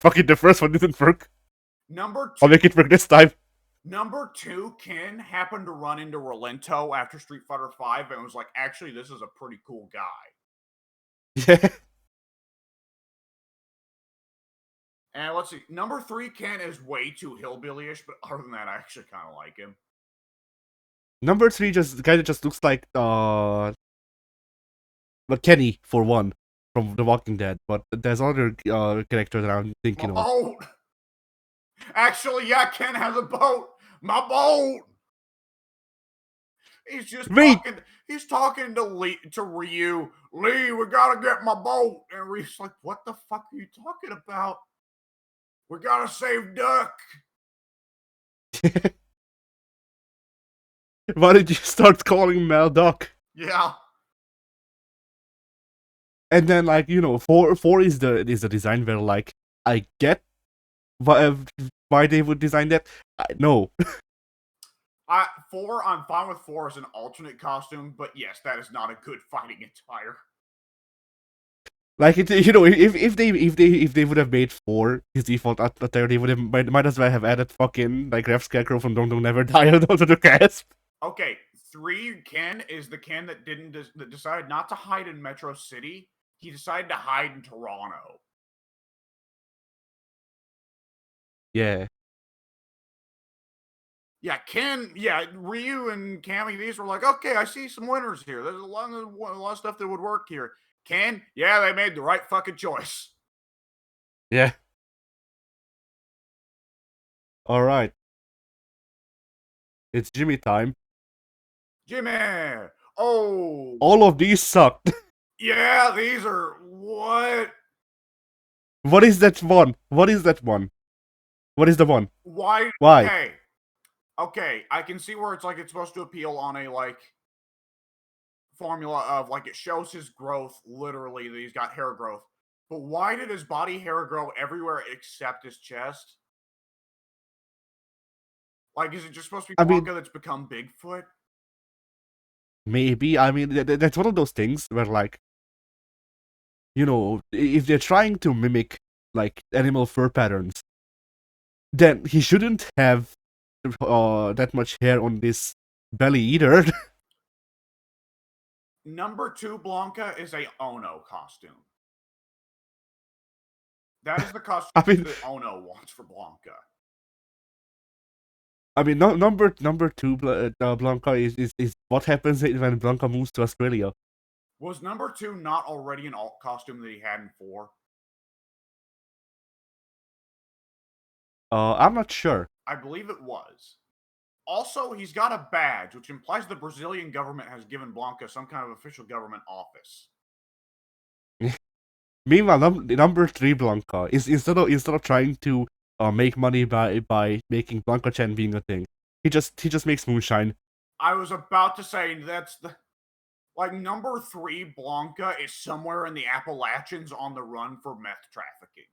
Fucking the first one didn't work. Number 2, I'll make it work this time. Number 2 Ken happened to run into Rolento after Street Fighter 5 and was like, actually, this is a pretty cool guy. Yeah. And let's see, number 3 Ken is way too hillbilly-ish, but other than that, I actually kind of like him. Number 3 just kind of just looks like but Kenny for one from The Walking Dead, but there's other characters that I'm thinking of. Boat. Actually, yeah, Ken has a boat. My boat. He's just talking. He's talking to Ryu. Lee, we gotta get my boat. And Ryu's like, "What the fuck are you talking about? We gotta save Duck." Why did you start calling Mel Duck? Yeah. And then like four is the design where like I get why they would design that. No. 4, I'm fine with 4 as an alternate costume, but yes, that is not a good fighting attire. Like if they would have made 4 his default attire, they would have might as well have added fucking like Rev Scarecrow from Don't Never Die onto the cast. Okay, 3 Ken is the Ken that that decided not to hide in Metro City. He decided to hide in Toronto. Yeah. Yeah, Ryu and Cammy, these were like, okay, I see some winners here. There's a lot of stuff that would work here. Ken, yeah, they made the right fucking choice. Yeah. All right. It's Jimmy time. Jimmy! Oh! All of these sucked. Yeah, these are what? What is that one? What is that one? What is the one? Why? Why? Okay, okay. I can see where it's like it's supposed to appeal on a like formula of like it shows his growth literally that he's got hair growth. But why did his body hair grow everywhere except his chest? Like, is it just supposed to be I mean, Blanca that's become Bigfoot? maybe. I mean, that's one of those things where, like, you know, if they're trying to mimic like animal fur patterns, then he shouldn't have that much hair on this belly either. Number 2 Blanca is a Ono costume. That is the costume I mean, that Ono wants for Blanca. no, number two Blanca is what happens when Blanca moves to Australia. Was number 2 not already an alt costume that he had in 4? I'm not sure. I believe it was. Also, he's got a badge, which implies the Brazilian government has given Blanca some kind of official government office. Meanwhile, number three Blanca is instead of trying to make money by making Blanca Chen being a thing, he just makes moonshine. I was about to say that's the like number 3 Blanca is somewhere in the Appalachians on the run for meth trafficking.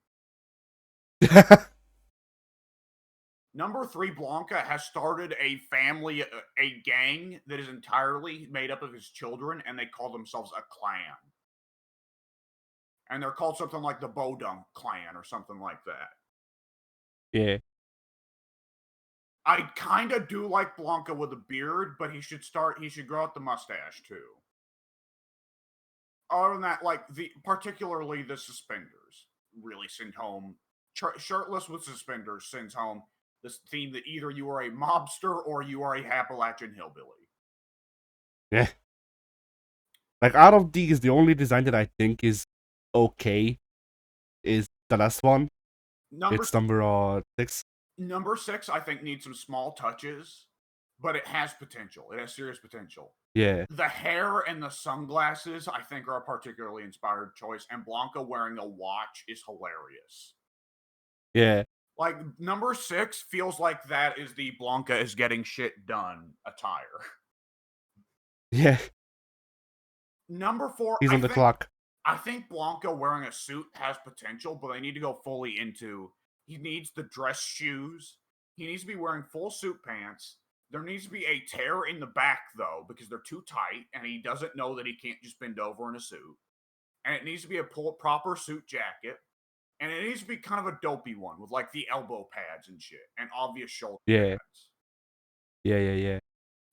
Number 3 Blanca has started a family, a gang that is entirely made up of his children, and they call themselves a clan. And they're called something like the Bodunk clan or something like that. Yeah. I kind of do like Blanca with a beard, but he should grow out the mustache too. Other than that, like particularly the suspenders really send home. Shirtless with suspenders sends home this theme that either you are a mobster or you are a Appalachian hillbilly. Yeah. Like, out of these, the only design that I think is okay is the last one. Number It's number 6. Number 6, I think, needs some small touches, but it has potential. It has serious potential. Yeah. The hair and the sunglasses, I think, are a particularly inspired choice, and Blanca wearing a watch is hilarious. Yeah. Like, number 6 feels like that is the Blanca is getting shit done attire. Yeah. Number 4, He's on the clock. I think Blanca wearing a suit has potential, but they need to go fully into. He needs the dress shoes. He needs to be wearing full suit pants. There needs to be a tear in the back, though, because they're too tight, and he doesn't know that he can't just bend over in a suit. And it needs to be a proper suit jacket. And it needs to be kind of a dopey one with, like, the elbow pads and shit, and obvious shoulder Yeah. pads. Yeah.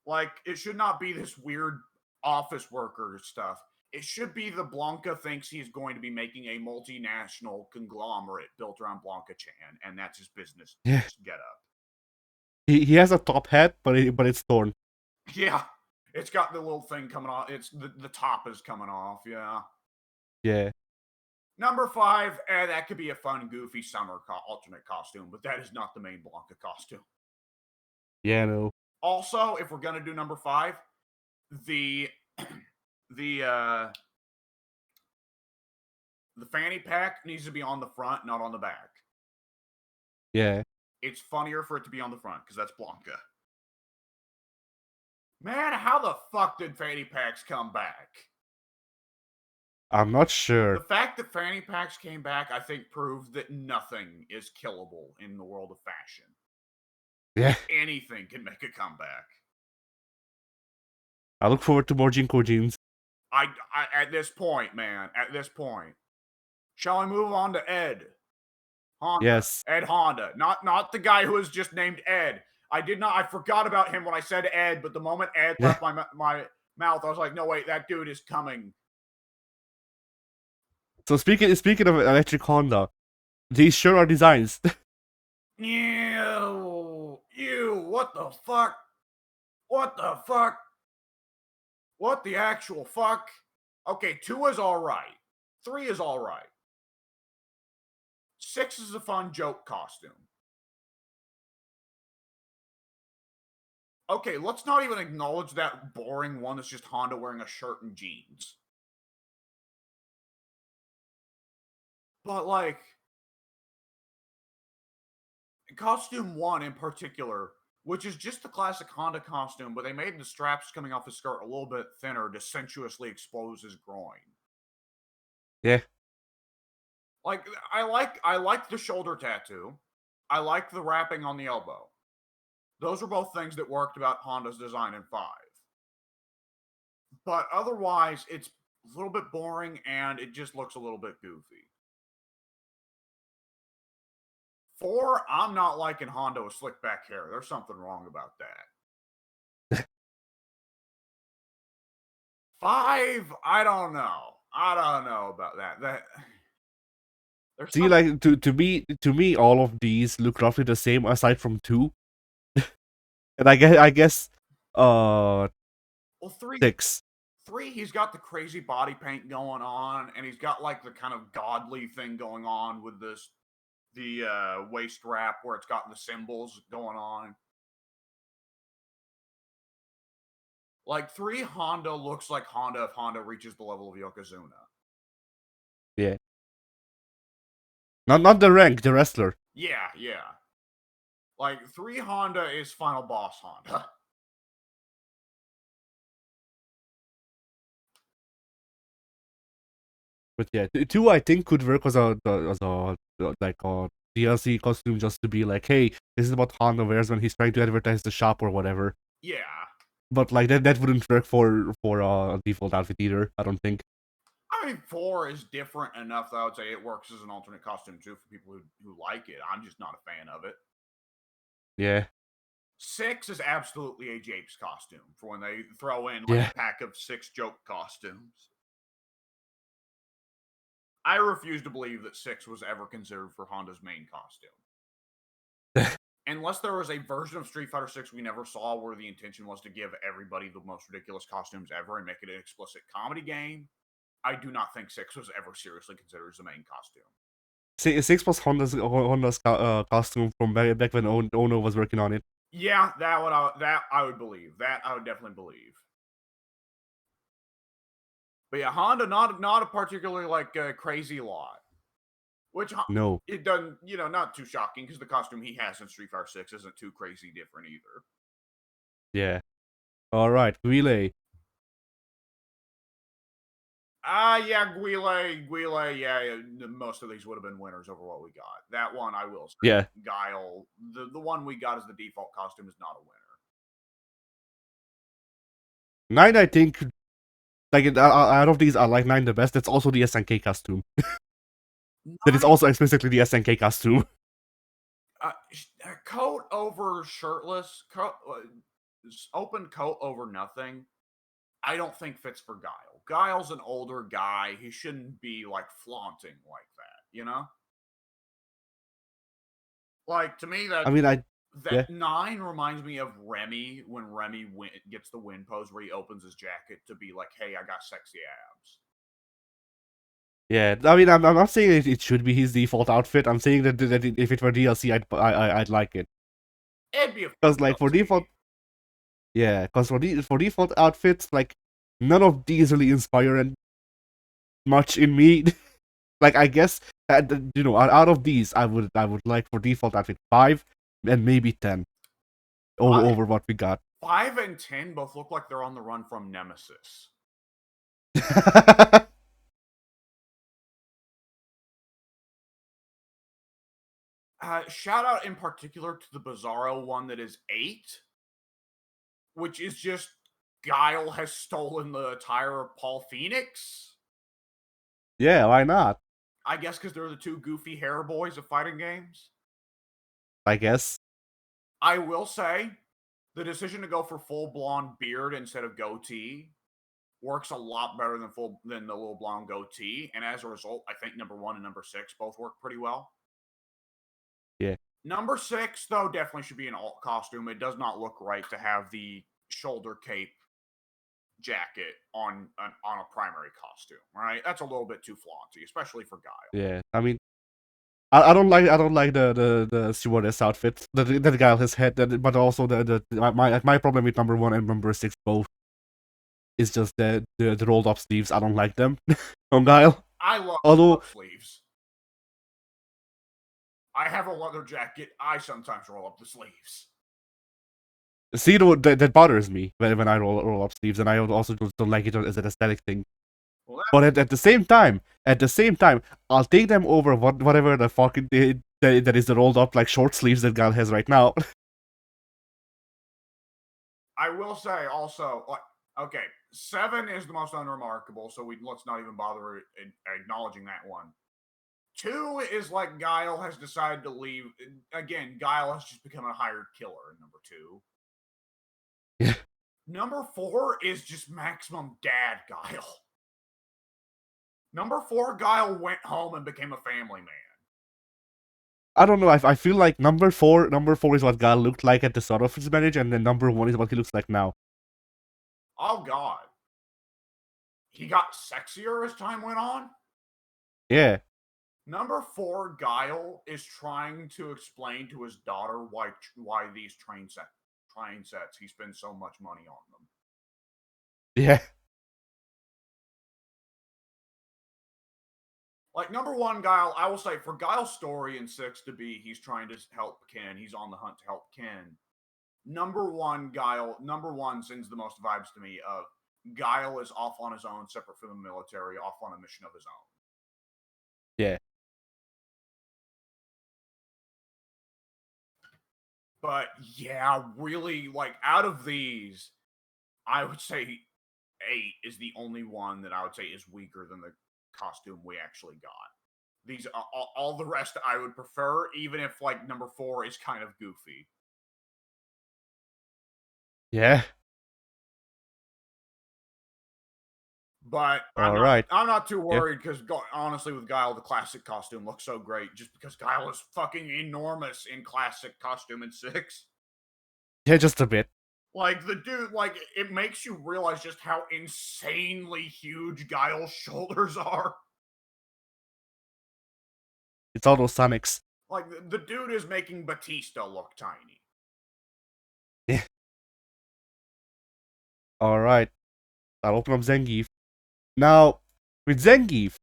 Like, it should not be this weird office worker stuff. It should be the Blanca thinks he's going to be making a multinational conglomerate built around Blanca Chan, and that's his business Yeah. get up. He has a top hat, but it's torn. Yeah, it's got the little thing coming off. It's the top is coming off. Yeah. Yeah. Number 5, that could be a fun, goofy summer alternate costume, but that is not the main Blanca costume. Yeah, no. Also, if we're gonna do number 5, the the fanny pack needs to be on the front, not on the back. Yeah. It's funnier for it to be on the front because that's Blanca. Man, how the fuck did fanny packs come back? I'm not sure. The fact that fanny packs came back, I think, proves that nothing is killable in the world of fashion. Yeah. Anything can make a comeback. I look forward to more Jinko jeans. I at this point, man, at this point. Shall I move on to Ed? Honda. Yes. Ed Honda. Not the guy who was just named Ed. I forgot about him when I said Ed, but the moment Ed left my mouth, I was like, no, wait, that dude is coming. So speaking of electric Honda, these sure are designs. Ew, what the fuck? What the fuck? What the actual fuck? Okay, 2 is alright. 3 is alright. 6 is a fun joke costume. Okay, let's not even acknowledge that boring one that's just Honda wearing a shirt and jeans. But like costume 1 in particular, which is just the classic Honda costume, but they made the straps coming off his skirt a little bit thinner to sensuously expose his groin. Yeah. Like I like the shoulder tattoo. I like the wrapping on the elbow. Those are both things that worked about Honda's design in 5. But otherwise, it's a little bit boring and it just looks a little bit goofy. 4, I'm not liking Honda with slick back hair. There's something wrong about that. 5, I don't know. I don't know about that. There's See, like to me, all of these look roughly the same aside from 2, and I guess, well, 3 6. 3, he's got the crazy body paint going on, and he's got like the kind of godly thing going on with the waist wrap where it's got the symbols going on. Like 3, Honda looks like Honda if Honda reaches the level of Yokozuna. Yeah. Not the rank, the wrestler. Yeah, yeah. Like 3, Honda is final boss Honda. But yeah, 2 I think could work as a like a DLC costume just to be like, hey, this is what Honda wears when he's trying to advertise the shop or whatever. Yeah. But like that wouldn't work for a default outfit either, I don't think. I mean, 4 is different enough that I would say it works as an alternate costume too for people who like it. I'm just not a fan of it. Yeah. 6 is absolutely a Japes costume for when they throw in like Yeah. a pack of 6 joke costumes. I refuse to believe that 6 was ever considered for Honda's main costume. Unless there was a version of Street Fighter 6 we never saw where the intention was to give everybody the most ridiculous costumes ever and make it an explicit comedy game, I do not think 6 was ever seriously considered as the main costume. 6 was Honda's costume from back when Ono was working on it. Yeah, that I would believe. That I would definitely believe. But yeah, Honda not a particularly like crazy lot. Which No. it doesn't, not too shocking because the costume he has in Street Fighter 6 isn't too crazy different either. Yeah. Alright, Guile. Yeah, Guile, yeah, most of these would have been winners over what we got. That one, I will say. Yeah. Guile, the one we got as the default costume is not a winner. 9, I think, like, out of these, I like 9 the best. It's also the SNK costume. That is also explicitly the SNK costume. Coat over shirtless, open coat over nothing, I don't think fits for Guile. Guile's an older guy. He shouldn't be like flaunting like that, Like to me, I mean, yeah. 9 reminds me of Remy when Remy gets the win pose where he opens his jacket to be like, "Hey, I got sexy abs." Yeah, I mean, I'm not saying it should be his default outfit. I'm saying that if it were DLC, I'd like it. It'd be a Because like for default, yeah, because for default outfits, like none of these really inspire and much in me. Like I guess out of these, I would like for default outfit 5 and maybe 10 over what we got. 5 and 10 both look like they're on the run from Nemesis. Shout out in particular to the Bizarro one that is 8, which is just Guile has stolen the attire of Paul Phoenix. Yeah, why not? I guess because they're the two goofy hair boys of fighting games. I guess. I will say, the decision to go for full blonde beard instead of goatee works a lot better than the little blonde goatee, and as a result, I think number 1 and number 6 both work pretty well. Yeah. Number 6, though, definitely should be an alt costume. It does not look right to have the shoulder cape jacket on a primary costume, right? That's a little bit too flaunty, especially for Guile. Yeah, I mean, I don't like the stewardess outfit that Guile has had, but also my problem with number 1 and number 6 both is just the rolled up sleeves. I don't like them on Guile. I love Although sleeves. I have a leather jacket. I sometimes roll up the sleeves. See, that bothers me when I roll up sleeves, and I also don't like it as an aesthetic thing. Well, But at the same time, I'll take them over whatever the fucking that is the rolled up like short sleeves that Gal has right now. I will say also, like, okay, 7 is the most unremarkable, so let's not even bother acknowledging that one. 2 is like Guile has decided to leave. Again, Guile has just become a hired killer in number 2. Yeah. Number 4 is just maximum dad Guile. Number 4, Guile went home and became a family man. I don't know. I feel like number four is what Gal looked like at the start of his marriage, and then number 1 is what he looks like now. Oh God, he got sexier as time went on. Yeah. Number 4, Guile is trying to explain to his daughter why these train sets he spends so much money on them. Yeah. Like number 1, Guile, I will say for Guile's story in 6 to be he's trying to help Ken, he's on the hunt to help Ken. Number 1, number 1 sends the most vibes to me of Guile is off on his own, separate from the military, off on a mission of his own. Yeah. But yeah, really, like out of these, I would say 8 is the only one that I would say is weaker than the costume we actually got. These all the rest I would prefer, even if like number 4 is kind of goofy. Yeah. But All right. I'm not too Yeah. worried because honestly, with Guile, the classic costume looks so great just because Guile is fucking enormous in classic costume in 6. Yeah, just a bit. Like the dude, like it makes you realize just how insanely huge Guile's shoulders are. It's all those Sonics. Like the dude is making Batista look tiny. Yeah. All right. I'll open up Zangief. Now, with Zangief,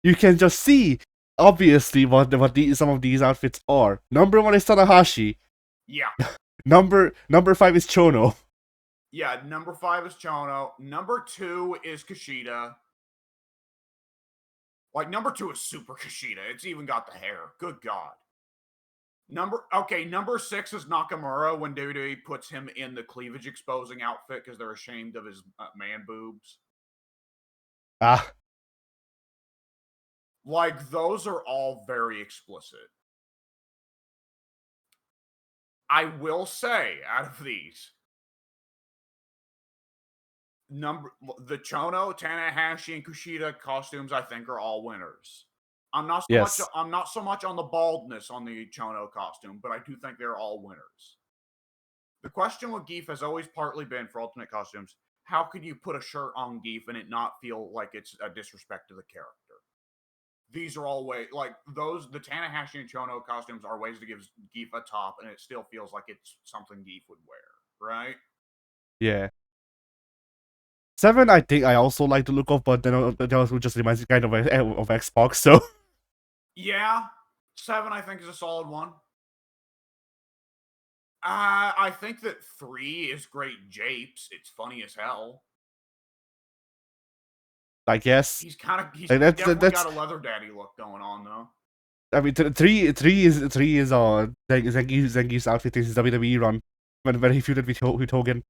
you can just see obviously what some of these outfits are. Number 1 is Tanahashi. Yeah. Number 5 is Chono. Yeah, number 5 is Chono. Number 2 is Kushida. Like, number 2 is super Kushida. It's even got the hair. Good God. Number 6 is Nakamura when WWE puts him in the cleavage exposing outfit because they're ashamed of his man boobs. Ah. Like, those are all very explicit. I will say, out of these, the Chono, Tanahashi, and Kushida costumes, I think, are all winners. I'm not so much on the baldness on the Chono costume, but I do think they're all winners. The question with Geef has always partly been for alternate costumes, how could you put a shirt on Geef and it not feel like it's a disrespect to the character? These are all ways, like the Tanahashi and Chono costumes are ways to give Geef a top and it still feels like it's something Geef would wear, right? Yeah. 7, I think I also like the look of, but then that also just reminds me kind of Xbox, so. Yeah, 7 I think is a solid one. I think that 3 is great japes. It's funny as hell. I guess. He's Like, definitely got a leather daddy look going on though. I mean, three is Zangief's outfit in his WWE run when he feuded with Hogan.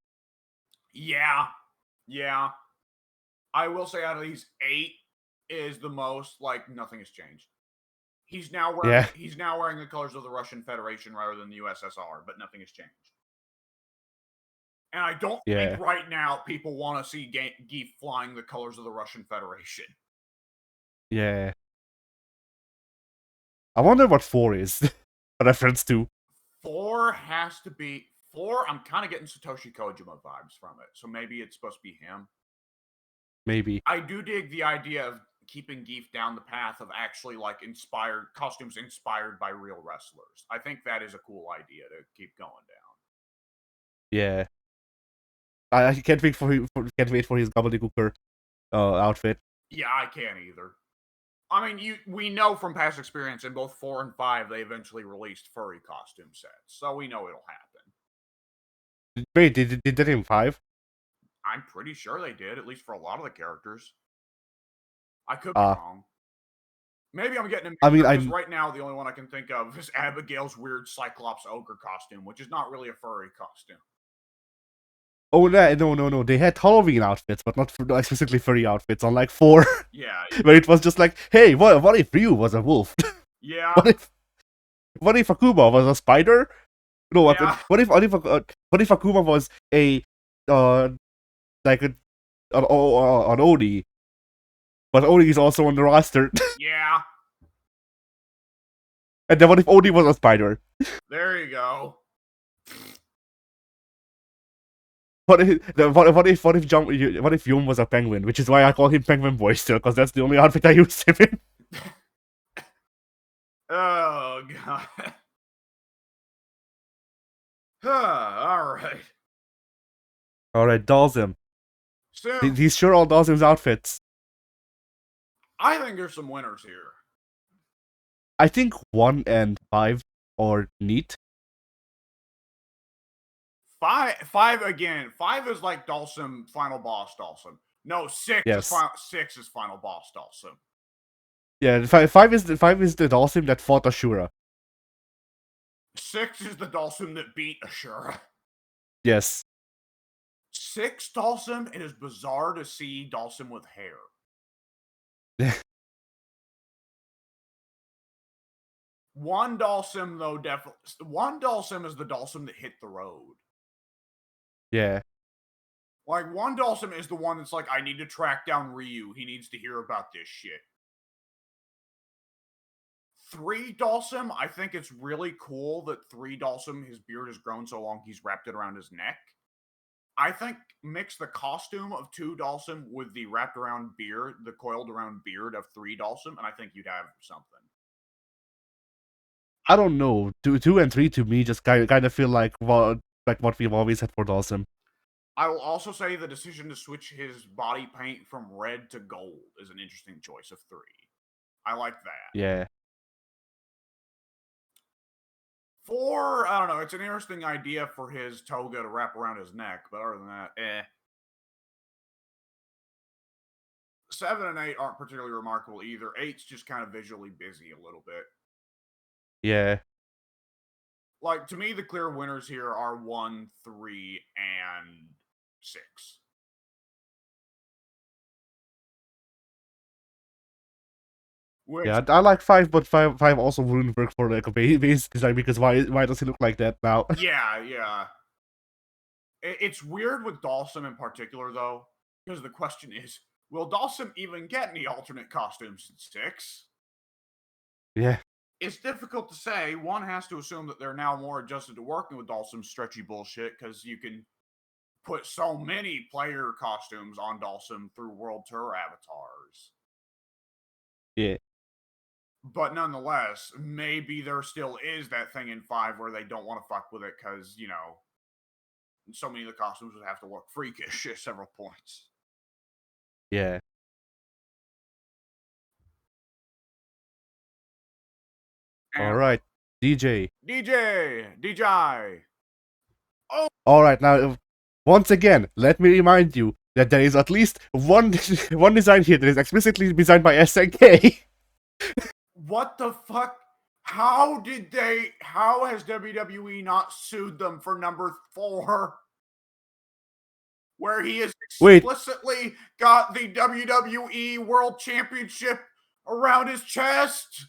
Yeah. I will say out of these 8 is the most like nothing has changed. He's now wearing the colors of the Russian Federation rather than the USSR, but nothing has changed. And I don't think right now people want to see Geef flying the colors of the Russian Federation. Yeah. I wonder what 4 is a reference to. 4 has to be 4. I'm kind of getting Satoshi Kojima vibes from it, so maybe it's supposed to be him. Maybe. I do dig the idea of keeping Geef down the path of actually like costumes inspired by real wrestlers. I think that is a cool idea to keep going down. Yeah. I can't wait for his gobbledygooker outfit. Yeah, I can't either. I mean, we know from past experience in both 4 and 5, they eventually released furry costume sets, so we know it'll happen. Wait, did that in 5? I'm pretty sure they did, at least for a lot of the characters. I could be Uh, wrong. Maybe I'm getting them I mean, because right now the only one I can think of is Abigail's weird Cyclops ogre costume, which is not really a furry costume. oh, no. They had Halloween outfits, but not specifically furry outfits on like 4, Yeah, where it was just like, hey, what if Ryu was a wolf? yeah, What if Akuma was a spider? No, yeah, what if Akuma was a like an Oni, but Oni is also on the roster. yeah. And then what if Oni was a spider? There you go. What if Yum was a penguin? Which is why I call him Penguin Boy still, because that's the only outfit I used him in. Oh god. All right. Alright, Dawson. So These sure all Dawson's outfits. I think there's some winners here. I think 1 and 5 are neat. Five again. 5 is like Dawson, final boss Dawson. No, 6 Yes. is final boss Dawson. Yeah, 5 is the Dawson that fought Ashura. 6 is the Dawson that beat Ashura. Yes. 6 Dawson, it is bizarre to see Dawson with hair. One Dawson, though, definitely. One Dawson is the Dawson that hit the road. Yeah. Like, one Dawson is the one that's like, I need to track down Ryu. He needs to hear about this shit. 3 Dawson, I think it's really cool that 3 Dawson, his beard has grown so long he's wrapped it around his neck. I think mix the costume of 2 Dawson with the wrapped around beard, the coiled around beard of 3 Dawson, and I think you'd have something. I don't know. 2 and 3 to me just kind of feel like what we've always had for Dawson. I will also say the decision to switch his body paint from red to gold is an interesting choice of 3. I like that. Yeah. 4, I don't know. It's an interesting idea for his toga to wrap around his neck, but other than that, eh. 7 and 8 aren't particularly remarkable either. 8's just kind of visually busy a little bit. Yeah. Like, to me, the clear winners here are 1, 3, and 6. Which, Yeah, I like 5, but 5 also wouldn't work for like a base design because why does he look like that now? yeah. It's weird with Dawson in particular, though, because the question is, will Dawson even get any alternate costumes in 6? Yeah. It's difficult to say. One has to assume that they're now more adjusted to working with Dawson's stretchy bullshit, because you can put so many player costumes on Dawson through World Tour avatars. Yeah. But nonetheless, maybe there still is that thing in 5 where they don't want to fuck with it because, you know, so many of the costumes would have to look freakish at several points. Yeah. All right, DJ. Oh, All right, now once again, let me remind you that there is at least one one design here that is explicitly designed by SNK. what the fuck? How has WWE not sued them for number 4? Where he has explicitly got the WWE World Championship around his chest?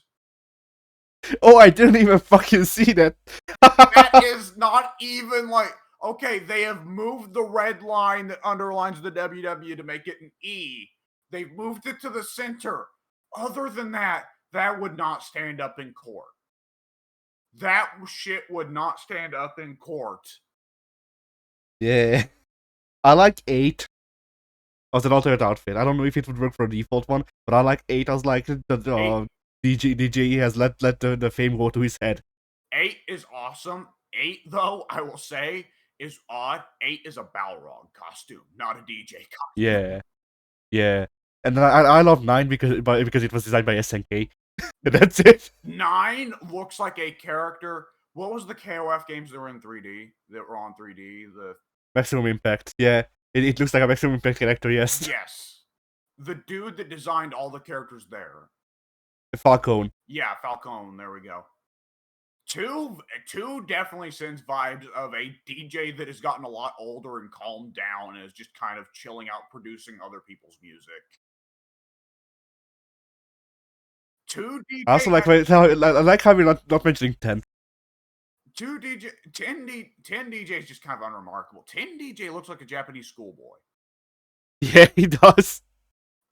Oh, I didn't even fucking see that. That is not even like, okay, they have moved the red line that underlines the WW to make it an E. They've moved it to the center. Other than that, that would not stand up in court. That shit would not stand up in court. Yeah. I like 8 as an alternate outfit. I don't know if it would work for a default one, but I like 8 as like the DJ has let the fame go to his head. 8 is awesome. 8, though, I will say, is odd. 8 is a Balrog costume, not a DJ costume. Yeah. And then I love 9 because it was designed by SNK. That's it. 9 looks like a character. What was the KOF games that were in 3D that were on 3D? The Maximum Impact. Yeah, it looks like a Maximum Impact character. Yes. yes, the dude that designed all the characters there. Falcone. Yeah, Falcone. There we go. Two definitely sends vibes of a DJ that has gotten a lot older and calmed down and is just kind of chilling out, producing other people's music. 2 DJ. I also like I like how we're not mentioning 10. 10 DJ is just kind of unremarkable. 10 DJ looks like a Japanese schoolboy. Yeah, he does.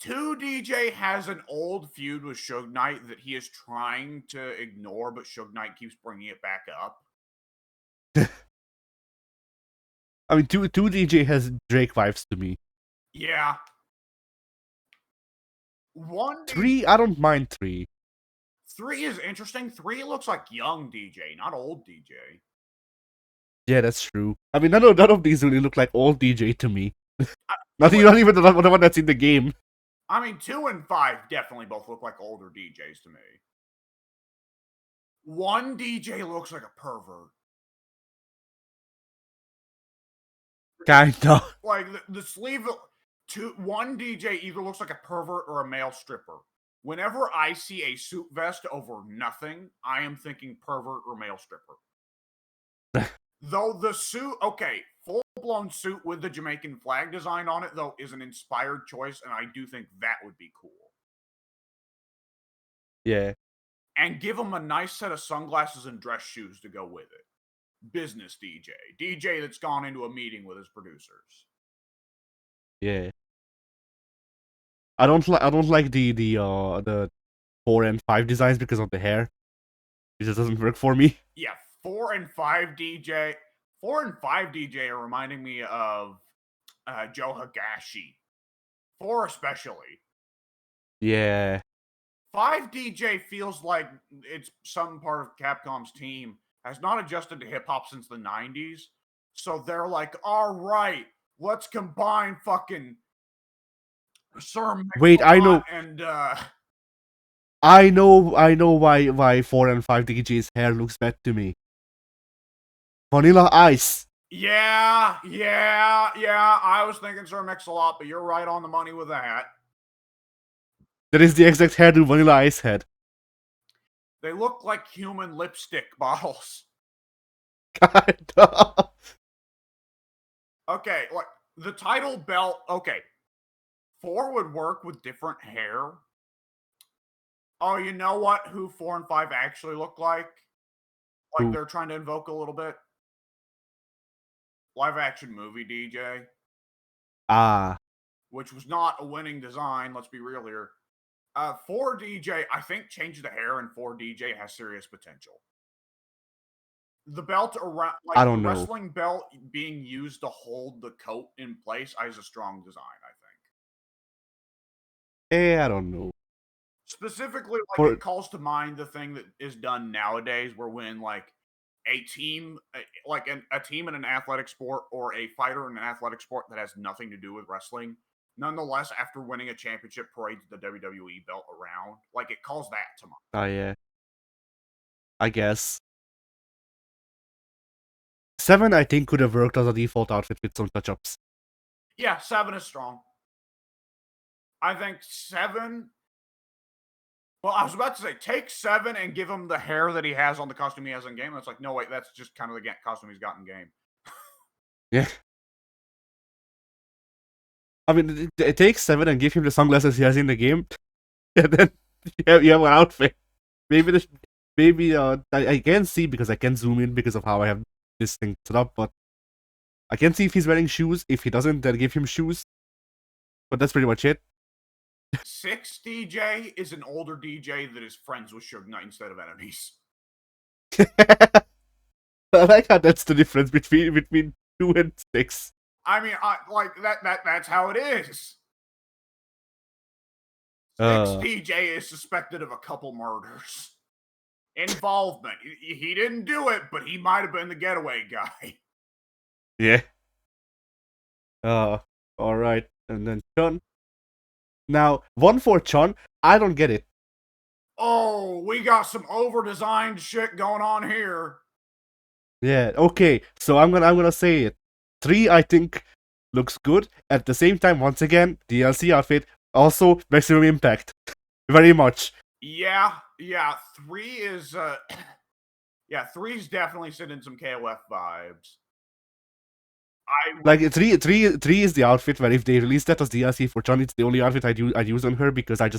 2 DJ has an old feud with Suge Knight that he is trying to ignore, but Suge Knight keeps bringing it back up. I mean, 2 DJ has Drake vibes to me. Yeah. 1 3, I don't mind 3. 3 is interesting. 3 looks like young DJ, not old DJ. Yeah, that's true. I mean, none of these really look like old DJ to me. Not Well, even the one that's in the game. I mean, 2 and 5 definitely both look like older DJs to me. 1 DJ looks like a pervert. Kinda. Like the sleeve. 1 DJ either looks like a pervert or a male stripper. Whenever I see a suit vest over nothing, I am thinking pervert or male stripper. Though the suit, okay, full-blown suit with the Jamaican flag design on it, though, is an inspired choice, and I do think that would be cool. Yeah. And give him a nice set of sunglasses and dress shoes to go with it. Business DJ. DJ that's gone into a meeting with his producers. Yeah. I don't like the 4 and 5 designs because of the hair. It just doesn't work for me. Yeah, 4 and 5 DJ. 4 and 5 DJ are reminding me of Joe Higashi. 4 especially. Yeah. 5 DJ feels like it's some part of Capcom's team has not adjusted to hip hop since the 90s. So they're like, all right, let's combine fucking Sir Wait, I know. and I know why 4 and 5 DJ's hair looks bad to me. Vanilla Ice. yeah. I was thinking Sir Mix-a-Lot, but you're right on the money with that. That is the exact hairdo Vanilla Ice had. They look like human lipstick bottles. Kinda. Okay, like the title belt. Okay, 4 would work with different hair. Oh, you know what? Who 4 and 5 actually look like? Like Who? they're trying to invoke a little bit. Live action movie DJ, Ah. which was not a winning design. Let's be real here. 4 DJ, I think change the hair and 4 DJ has serious potential. The belt around, like I the don't know. wrestling belt being used to hold the coat in place, is a strong design, I think. I don't know. Specifically, like it calls to mind the thing that is done nowadays, where when like a team, like a team in an athletic sport or a fighter in an athletic sport that has nothing to do with wrestling, nonetheless, after winning a championship, parades the WWE belt around. Like it calls that to mind. Oh yeah. I guess. 7, I think, could have worked as a default outfit with some touch-ups. Yeah, 7 is strong. I think 7. Well, I was about to say, take 7 and give him the hair that he has on the costume he has in game. That's like, no, wait, that's just kind of the costume he's got in game. Yeah. I mean, take 7 and give him the sunglasses he has in the game, and then you have an outfit. Maybe I can see because I can zoom in because of how I have this thing set up, but I can see if he's wearing shoes. If he doesn't, then give him shoes. But that's pretty much it. 6 DJ is an older DJ that is friends with Suge Knight instead of enemies. I like how that's the difference between 2 and 6. I mean, like that's how it is. 6 DJ is suspected of a couple murders. Involvement. He didn't do it, but he might have been the getaway guy. Yeah. All right, and then Chun. Now, one for Chun, I don't get it. Oh, we got some over-designed shit going on here. Yeah, okay. So I'm gonna say it. 3, I think, looks good. At the same time, once again, DLC outfit also maximum impact. Very much. Yeah. 3 is yeah, 3's definitely sending some KOF vibes. Like 3 is the outfit where if they release that as DLC for Chun, it's the only outfit I'd use on her because I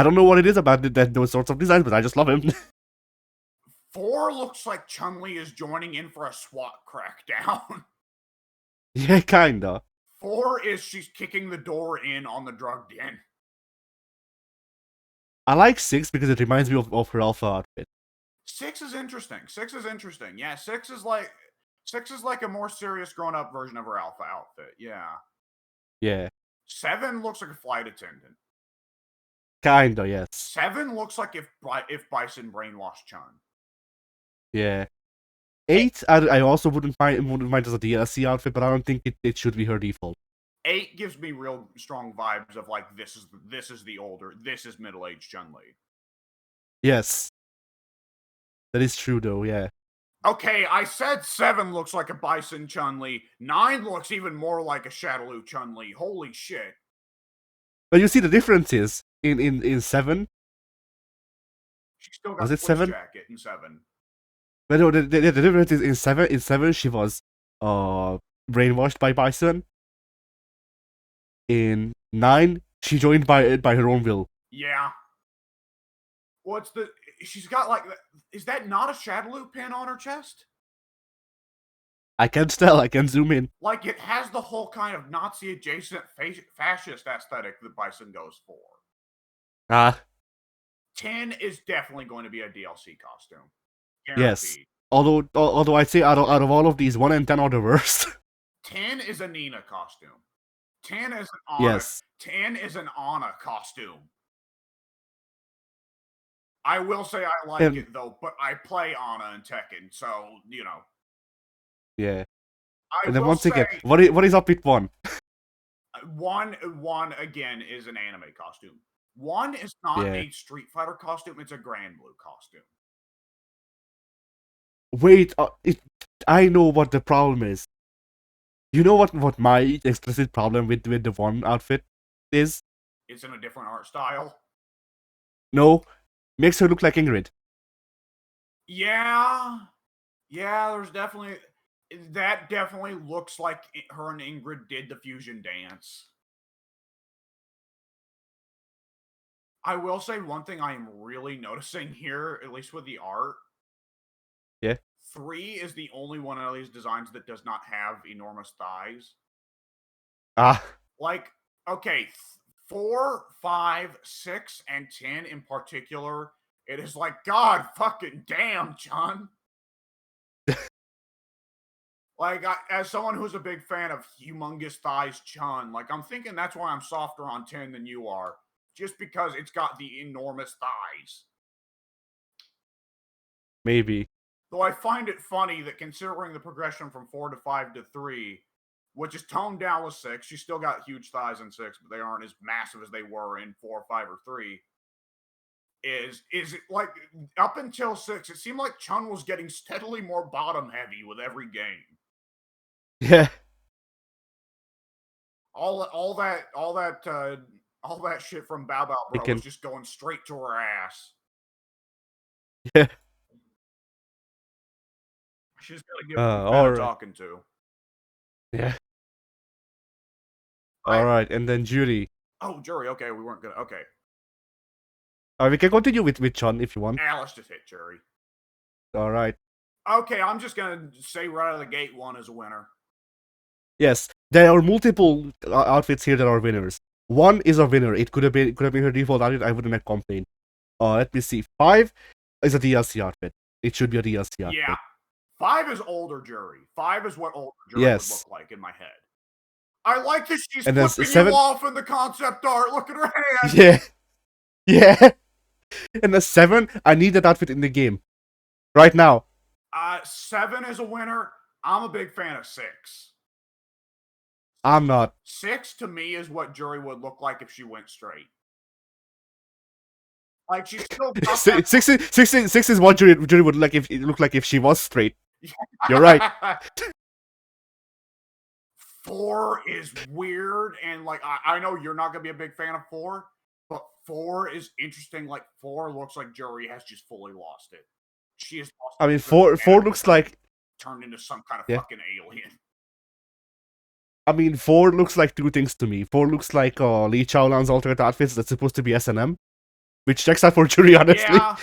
don't know what it is about those sorts of designs, but I just love him. 4 looks like Chun-Li is joining in for a SWAT crackdown. Yeah, kinda. 4 is she's kicking the door in on the drug den. I like 6 because it reminds me of her alpha outfit. 6 is interesting. 6 is interesting. Yeah, 6 is like a more serious grown-up version of her alpha outfit. Yeah. Yeah. 7 looks like a flight attendant. Kinda, yes. 7 looks like if Bison brainwashed Chun. Yeah. 8, I also wouldn't mind as a DLC outfit, but I don't think it should be her default. 8 gives me real strong vibes of like this is middle-aged Chun-Li. Yes. That is true though, yeah. Okay, I said 7 looks like a Bison Chun-Li. 9 looks even more like a Shadaloo Chun-Li. Holy shit. But you see the differences in 7. She still got Was a it police 7? jacket in 7. But no, the difference is in 7 she was brainwashed by Bison. In 9 she joined by her own will. Yeah. What's the... She's got like... Is that not a Shadaloo pin on her chest? I can tell, I can zoom in. Like, it has the whole kind of Nazi-adjacent fascist aesthetic that Bison goes for. Ah, 10 is definitely going to be a DLC costume. yes. Guaranteed. Although I'd say out of all of these, 1 and 10 are the worst. 10 is a Nina costume. 10 is an Anna. Yes. 10 is an Anna costume. I will say I like it though, but I play Anna and Tekken, so you know. Yeah. I And then will once say again, what is up with 1? one again is an anime costume. 1 is not Yeah. a Street Fighter costume; it's a Grand Blue costume. Wait, I know what the problem is. You know what my explicit problem with the 1 outfit is? It's in a different art style. No, makes her look like Ingrid. Yeah, there's definitely that. Definitely looks like her and Ingrid did the fusion dance. I will say one thing I am really noticing here, at least with the art. Yeah. 3 is the only one of these designs that does not have enormous thighs. Ah. Like, okay, 4, 5, 6, and 10 in particular, it is like, God fucking damn, Chun. Like, as someone who's a big fan of humongous thighs Chun, like, I'm thinking that's why I'm softer on 10 than you are. Just because it's got the enormous thighs. Maybe. Though I find it funny that considering the progression from 4 to 5 to 3, which is toned down with 6, you still got huge thighs in 6, but they aren't as massive as they were in 4, 5, or 3. Is it like up until 6, it seemed like Chun was getting steadily more bottom heavy with every game. Yeah. All that shit from Bow Bow Bro was just going straight to her ass. Yeah. She's gotta give her a better talking to. Yeah. Alright, and then Judy. Oh, Jury, okay, we weren't gonna okay. We can continue with Chun if you want. Let's just hit Jury. Alright. Okay, I'm just gonna say right out of the gate 1 is a winner. Yes, there are multiple outfits here that are winners. 1 is a winner. It could have been her default outfit. I wouldn't have complained. Let me see. 5 is a DLC outfit. It should be a DLC outfit. Yeah. 5 is older Jury. 5 is what older Jury would look like in my head. I like that she's flipping you off in the concept art. Look at her hand. Yeah. Yeah. And the 7, I need that outfit in the game. Right now. 7 is a winner. I'm a big fan of 6. I'm not. 6 to me is what Jury would look like if she went straight. Like she's still got that. 6 is what Jury would like if it looked like if she was straight. You're right. 4 is weird, and like I know you're not gonna be a big fan of 4, but 4 is interesting. Like 4 looks like Jury has just fully lost it. She has lost. I mean, 4 looks like turned into some kind of yeah. fucking alien. I mean, 4 looks like two things to me. 4 looks like Lee Chaolan's alternate outfits that's supposed to be S&M, which checks out for Jury, honestly. Yeah.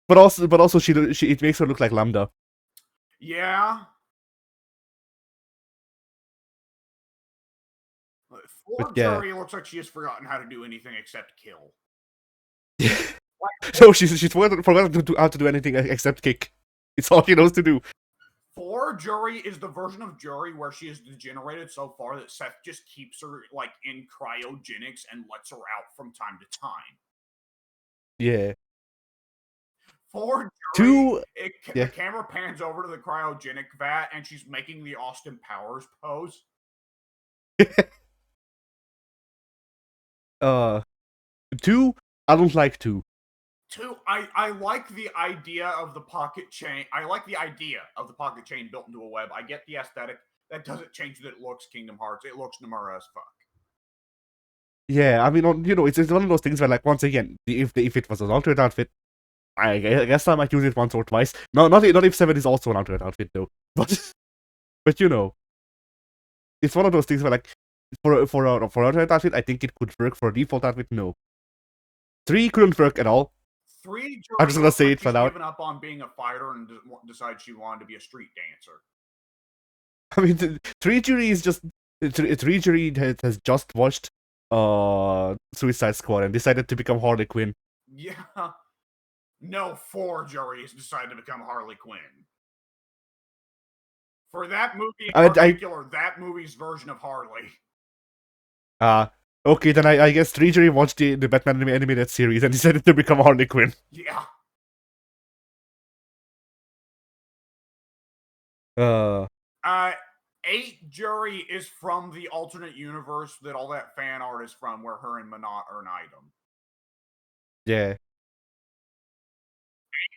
But also she it makes her look like Lambda. Yeah. 4 Jury looks like she has forgotten how to do anything except kill. So she's forgotten how to do anything except kick. It's all she knows to do. 4 Jury is the version of Jury where she has degenerated so far that Seth just keeps her like in cryogenics and lets her out from time to time. Yeah. 4 Jury, the camera pans over to the cryogenic vat and she's making the Austin Powers pose. 2, I don't like 2. 2, I like the idea of the pocket chain. I like the idea of the pocket chain built into a web. I get the aesthetic. That doesn't change that it looks Kingdom Hearts. It looks Nomura as fuck. Yeah, I mean, you know, it's one of those things where, like, once again, if it was an alternate outfit, I guess I might use it once or twice. No, not if 7 is also an alternate outfit though. But you know, it's one of those things where, like, for alternate outfit, I think it could work. For a default outfit, no. 3 couldn't work at all. 3, I'm just gonna say it flat out. Given up on being a fighter and decided she wanted to be a street dancer. I mean, 3 Jury is just 3 Jury has just watched Suicide Squad and decided to become Harley Quinn. Yeah. No, 4 Jury has decided to become Harley Quinn. For that movie in particular, that movie's version of Harley. Okay, then I guess 3 Jury watched the Batman animated series and decided to become Harley Quinn. Yeah. 8 Jury is from the alternate universe that all that fan art is from, where her and Manat are an item. Yeah.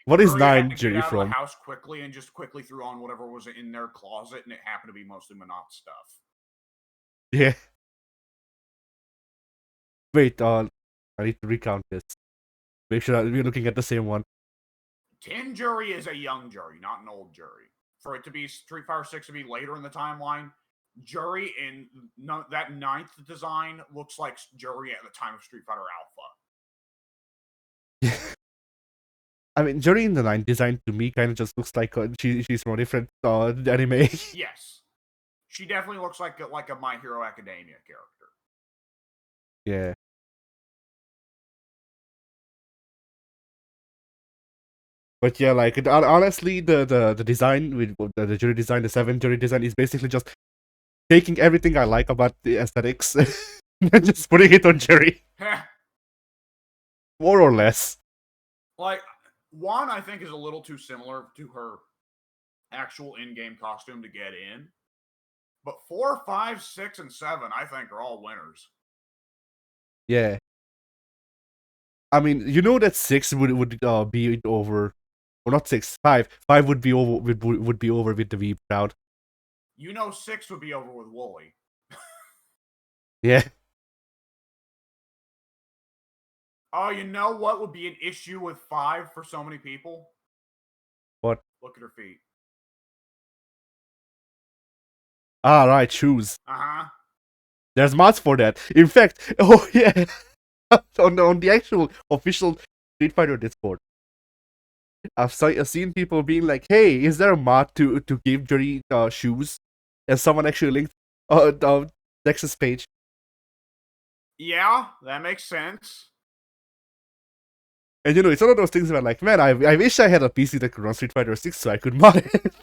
What is 9 Jury from? Out of the from? house quickly and just quickly threw on whatever was in their closet, and it happened to be mostly Manat stuff. Yeah. Wait, I need to recount this. Make sure that we're looking at the same one. 10 Jury is a young Jury, not an old Jury. For it to be Street Fighter 6 to be later in the timeline, Jury in that 9th design looks like Jury at the time of Street Fighter Alpha. I mean, Jury in the 9th design to me kind of just looks like she's from a different anime. Yes. She definitely looks like a My Hero Academia character. Yeah. But yeah, like, honestly, the design, with the Jury design, the 7 Jury design, is basically just taking everything I like about the aesthetics and just putting it on Jury. More or less. Like, 1, I think, is a little too similar to her actual in-game costume to get in. But 4, 5, 6, and 7, I think, are all winners. Yeah. I mean, you know that 6 would be over, or not 6, 5. 5 would be over would be over with the Veep crowd. You know, 6 would be over with Wooly. Yeah. Oh, you know what would be an issue with 5 for so many people? What? Look at her feet. Ah, right, shoes. Uh-huh. There's mods for that. In fact, oh yeah, on the actual official Street Fighter Discord, I've seen people being like, "Hey, is there a mod to give Jury shoes?" And someone actually linked the Nexus page. Yeah, that makes sense. And you know, it's one of those things where, like, man, I wish I had a PC that could run Street Fighter 6 so I could mod it.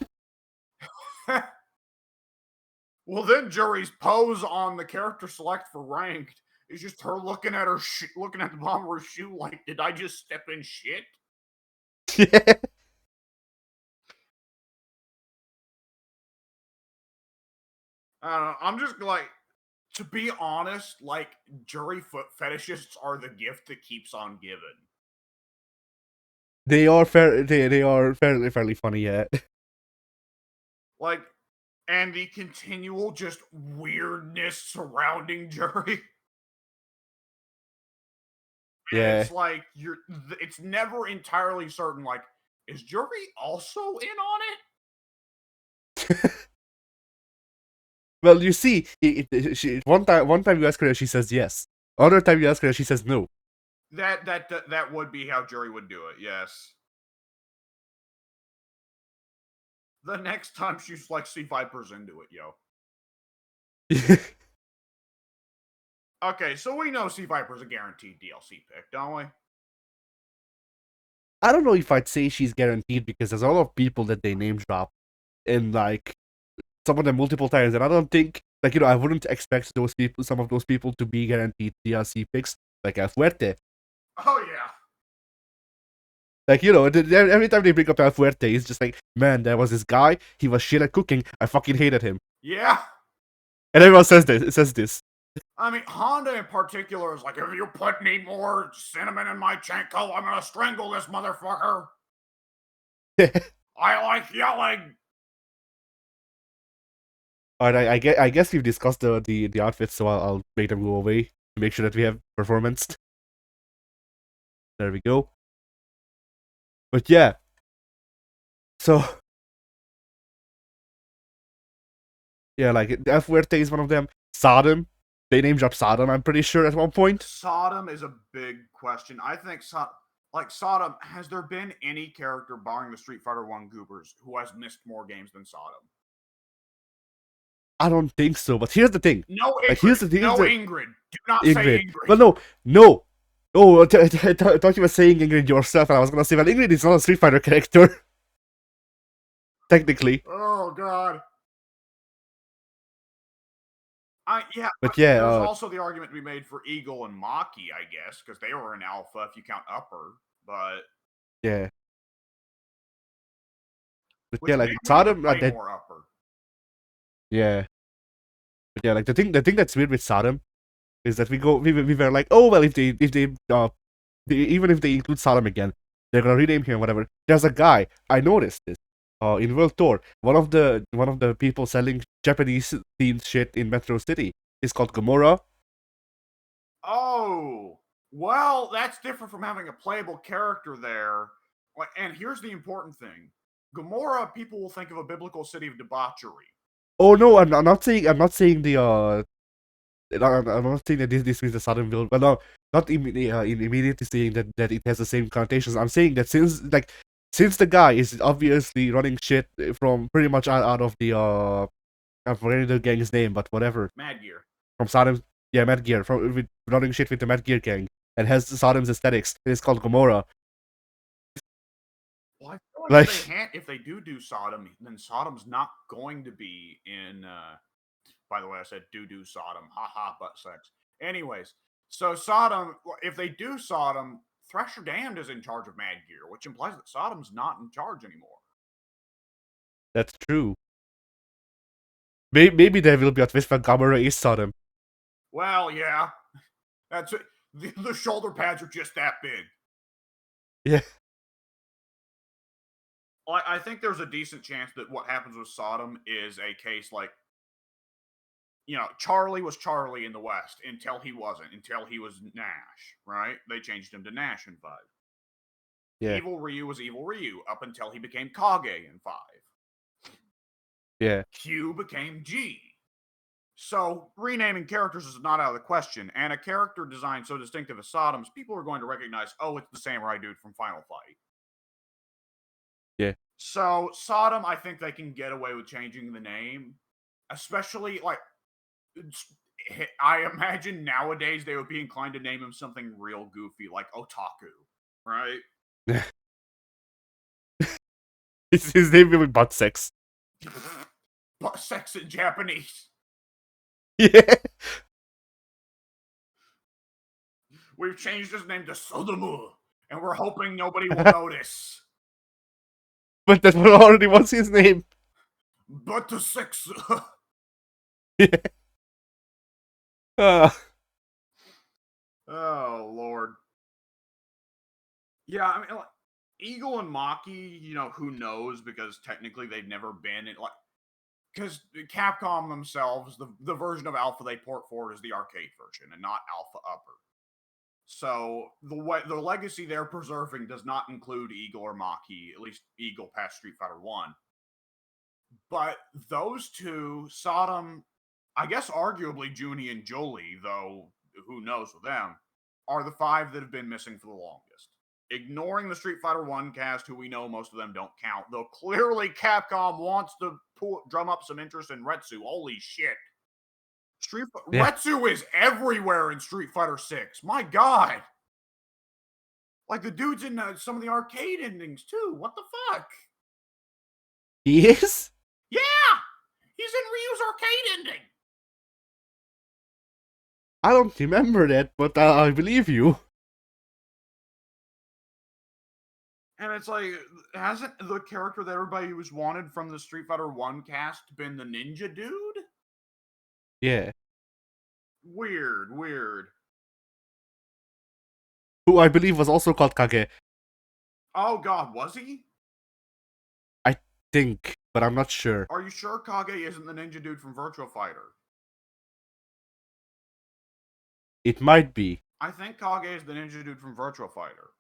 Well, then Jury's pose on the character select for ranked is just her looking at her looking at the bottom of her shoe like, did I just step in shit? Yeah. . I don't know. I'm just like, to be honest, like jury foot fetishists are the gift that keeps on giving. They are fair. They are fairly funny. Yeah. Like, and the continual just weirdness surrounding jury. And Yeah. it's like it's never entirely certain. Like, is jury also in on it? Well, you see, one time you ask her, she says yes. Other time you ask her, she says no. That would be how jury would do it. Yes. The next time she's like C5% into it, yo. Okay, so we know C5%'s a guaranteed DLC pick, don't we? I don't know if I'd say she's guaranteed because there's a lot of people that they name drop, and like some of them multiple times, and I don't think I wouldn't expect some of those people to be guaranteed DLC picks like El Fuerte. Oh yeah. Like, every time they bring up El Fuerte, it's just like, man, there was this guy, he was shit at cooking, I fucking hated him. Yeah. And everyone says this. I mean, Honda in particular is like, if you put any more cinnamon in my Chanko, I'm gonna strangle this motherfucker. I like yelling. Alright, I guess we've discussed the outfits, so I'll make them go away to make sure that we have performance. There we go. But yeah. So yeah, like El Fuerte is one of them. Sodom. They name drop Sodom, I'm pretty sure, at one point. Sodom is a big question. I think Sodom, has there been any character barring the Street Fighter 1 goobers who has missed more games than Sodom? I don't think so, but here's the thing. No Ingrid. Like, here's the thing. No Ingrid. Do not Ingrid. say Ingrid. Well, no. Oh, I thought you were saying Ingrid yourself, and I was gonna say, well, Ingrid is not a Street Fighter character. Technically. Oh, God. Yeah, but yeah, there's also the argument to be made for Eagle and Maki, I guess, because they were in Alpha if you count Upper, but yeah. But yeah, like Sodom, more Upper. Yeah. But yeah, like the thing that's weird with Sodom is that we were like, oh well, if they even if they include Sodom again, they're gonna rename him whatever. There's a guy I noticed this. In World Tour, one of the people selling Japanese themed shit in Metro City is called Gamora. Oh, well, that's different from having a playable character there. And here's the important thing: Gamora, people will think of a biblical city of debauchery. Oh no, I'm not saying the I'm not saying that this means the Sodom will. Well, no, not immediately saying that it has the same connotations. I'm saying that since the guy is obviously running shit from pretty much out of the I'm forgetting the gang's name, but whatever. Mad Gear. From Sodom, yeah, Mad Gear, from running shit with the Mad Gear gang, and has Sodom's aesthetics. And it's called Gamora. Well, I feel like if they do Sodom, then Sodom's not going to be in. By the way, I said do Sodom. Haha, butt sex. Anyways, so Sodom, if they do Sodom, Thresher Damned is in charge of Mad Gear, which implies that Sodom's not in charge anymore. That's true. Maybe there will be a twist when Gamora is Sodom. Well, yeah. That's it. The shoulder pads are just that big. Yeah. I think there's a decent chance that what happens with Sodom is a case like, Charlie was Charlie in the West until he wasn't, until he was Nash, right? They changed him to Nash in 5. Yeah. Evil Ryu was Evil Ryu up until he became Kage in 5. Yeah. Q became G. So renaming characters is not out of the question, and a character design so distinctive as Sodom's, people are going to recognize, oh, it's the samurai dude from Final Fight. Yeah. So Sodom, I think they can get away with changing the name, especially like I imagine nowadays they would be inclined to name him something real goofy like Otaku, right? His name will be Butt Sex. Butt Sex in Japanese. Yeah. We've changed his name to Sodomu, and we're hoping nobody will notice. But that already was his name. But to 6. uh, Oh Lord. Yeah, I mean, like, Eagle and Maki, who knows? Because technically they've never been in, like, because Capcom themselves, the version of Alpha they port forward is the arcade version and not Alpha Upper. So the legacy they're preserving does not include Eagle or Maki, at least Eagle past Street Fighter One. But those two, Sodom, I guess arguably Junie and Jolie, though who knows with them, are the five that have been missing for the longest. Ignoring the Street Fighter One cast, who we know most of them don't count, though clearly Capcom wants to drum up some interest in Retsu. Holy shit. yeah. Retsu is everywhere in Street Fighter 6. My god. Like the dude's in some of the arcade endings too. What the fuck? He is? Yeah! He's in Ryu's arcade ending. I don't remember that, but I believe you. And it's like, hasn't the character that everybody was wanted from the Street Fighter 1 cast been the ninja dude? Yeah. Weird. Who I believe was also called Kage. Oh god, was he? I think, but I'm not sure. Are you sure Kage isn't the ninja dude from Virtua Fighter? It might be. I think Kage is the ninja dude from Virtua Fighter.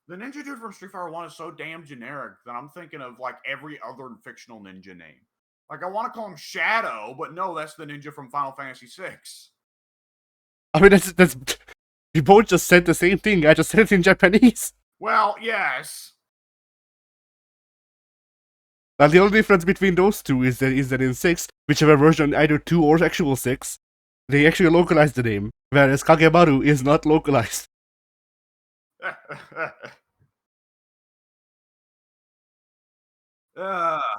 The ninja dude from Street Fighter 1 is so damn generic that I'm thinking of like every other fictional ninja name. Like I want to call him Shadow, but no, that's the ninja from Final Fantasy VI. I mean, that's we both just said the same thing. I just said it in Japanese. Well, yes. And the only difference between those two is that in 6, whichever version, either 2 or actual 6, they actually localized the name, whereas Kagemaru is not localized.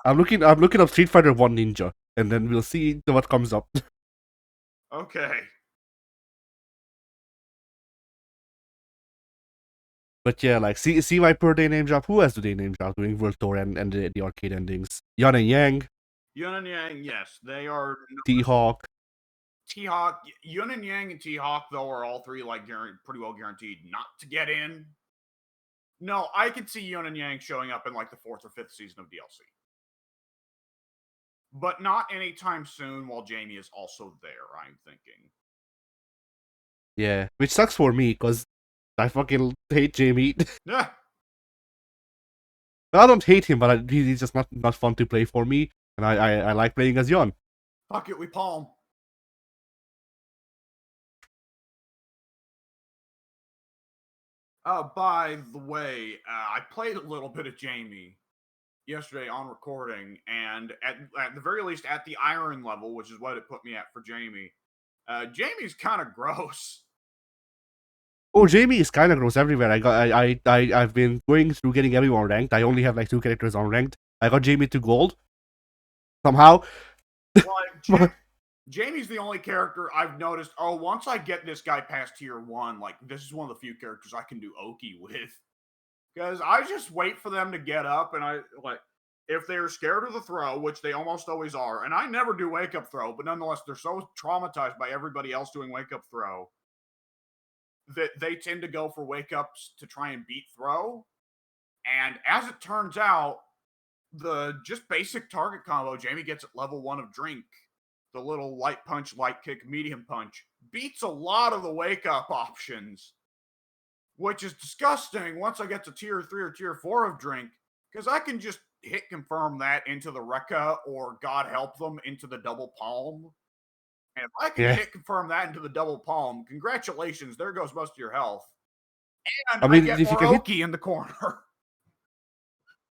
I'm looking up Street Fighter 1 Ninja, and then we'll see what comes up. Okay. But yeah, like see Viper they name drop. Who else do they name drop doing World Tour and the arcade endings? Yan and Yang, Yun and Yang, yes, they are. T-Hawk. T-Hawk, Yun and Yang and T-Hawk, though, are all three like pretty well guaranteed not to get in. No, I could see Yun and Yang showing up in like the 4th or 5th season of DLC. But not anytime soon while Jamie is also there, I'm thinking. Yeah, which sucks for me, because I fucking hate Jamie. Yeah. I don't hate him, but he's just not fun to play for me, and I like playing as Yon. Fuck it, we palm. By the way, I played a little bit of Jamie yesterday on recording, and at the very least, at the iron level, which is what it put me at for Jamie, Jamie's kind of gross. Oh, Jamie is kind of gross everywhere. I've been going through getting everyone ranked. I only have like 2 characters on ranked. I got Jamie to gold somehow. Well, Jamie's the only character I've noticed. Oh, once I get this guy past tier 1, like this is one of the few characters I can do Oki with. Because I just wait for them to get up, and I like if they're scared of the throw, which they almost always are, and I never do wake up throw, but nonetheless, they're so traumatized by everybody else doing wake up throw that they tend to go for wake ups to try and beat throw. And as it turns out, the just basic target combo Jamie gets at level 1 of drink, the little light punch, light kick, medium punch, beats a lot of the wake up options, which is disgusting once I get to tier 3 or tier 4 of drink, because I can just hit confirm that into the Rekka, or God help them, into the double palm. And if I can hit confirm that into the double palm, congratulations, there goes most of your health. And I get more Oki in the corner.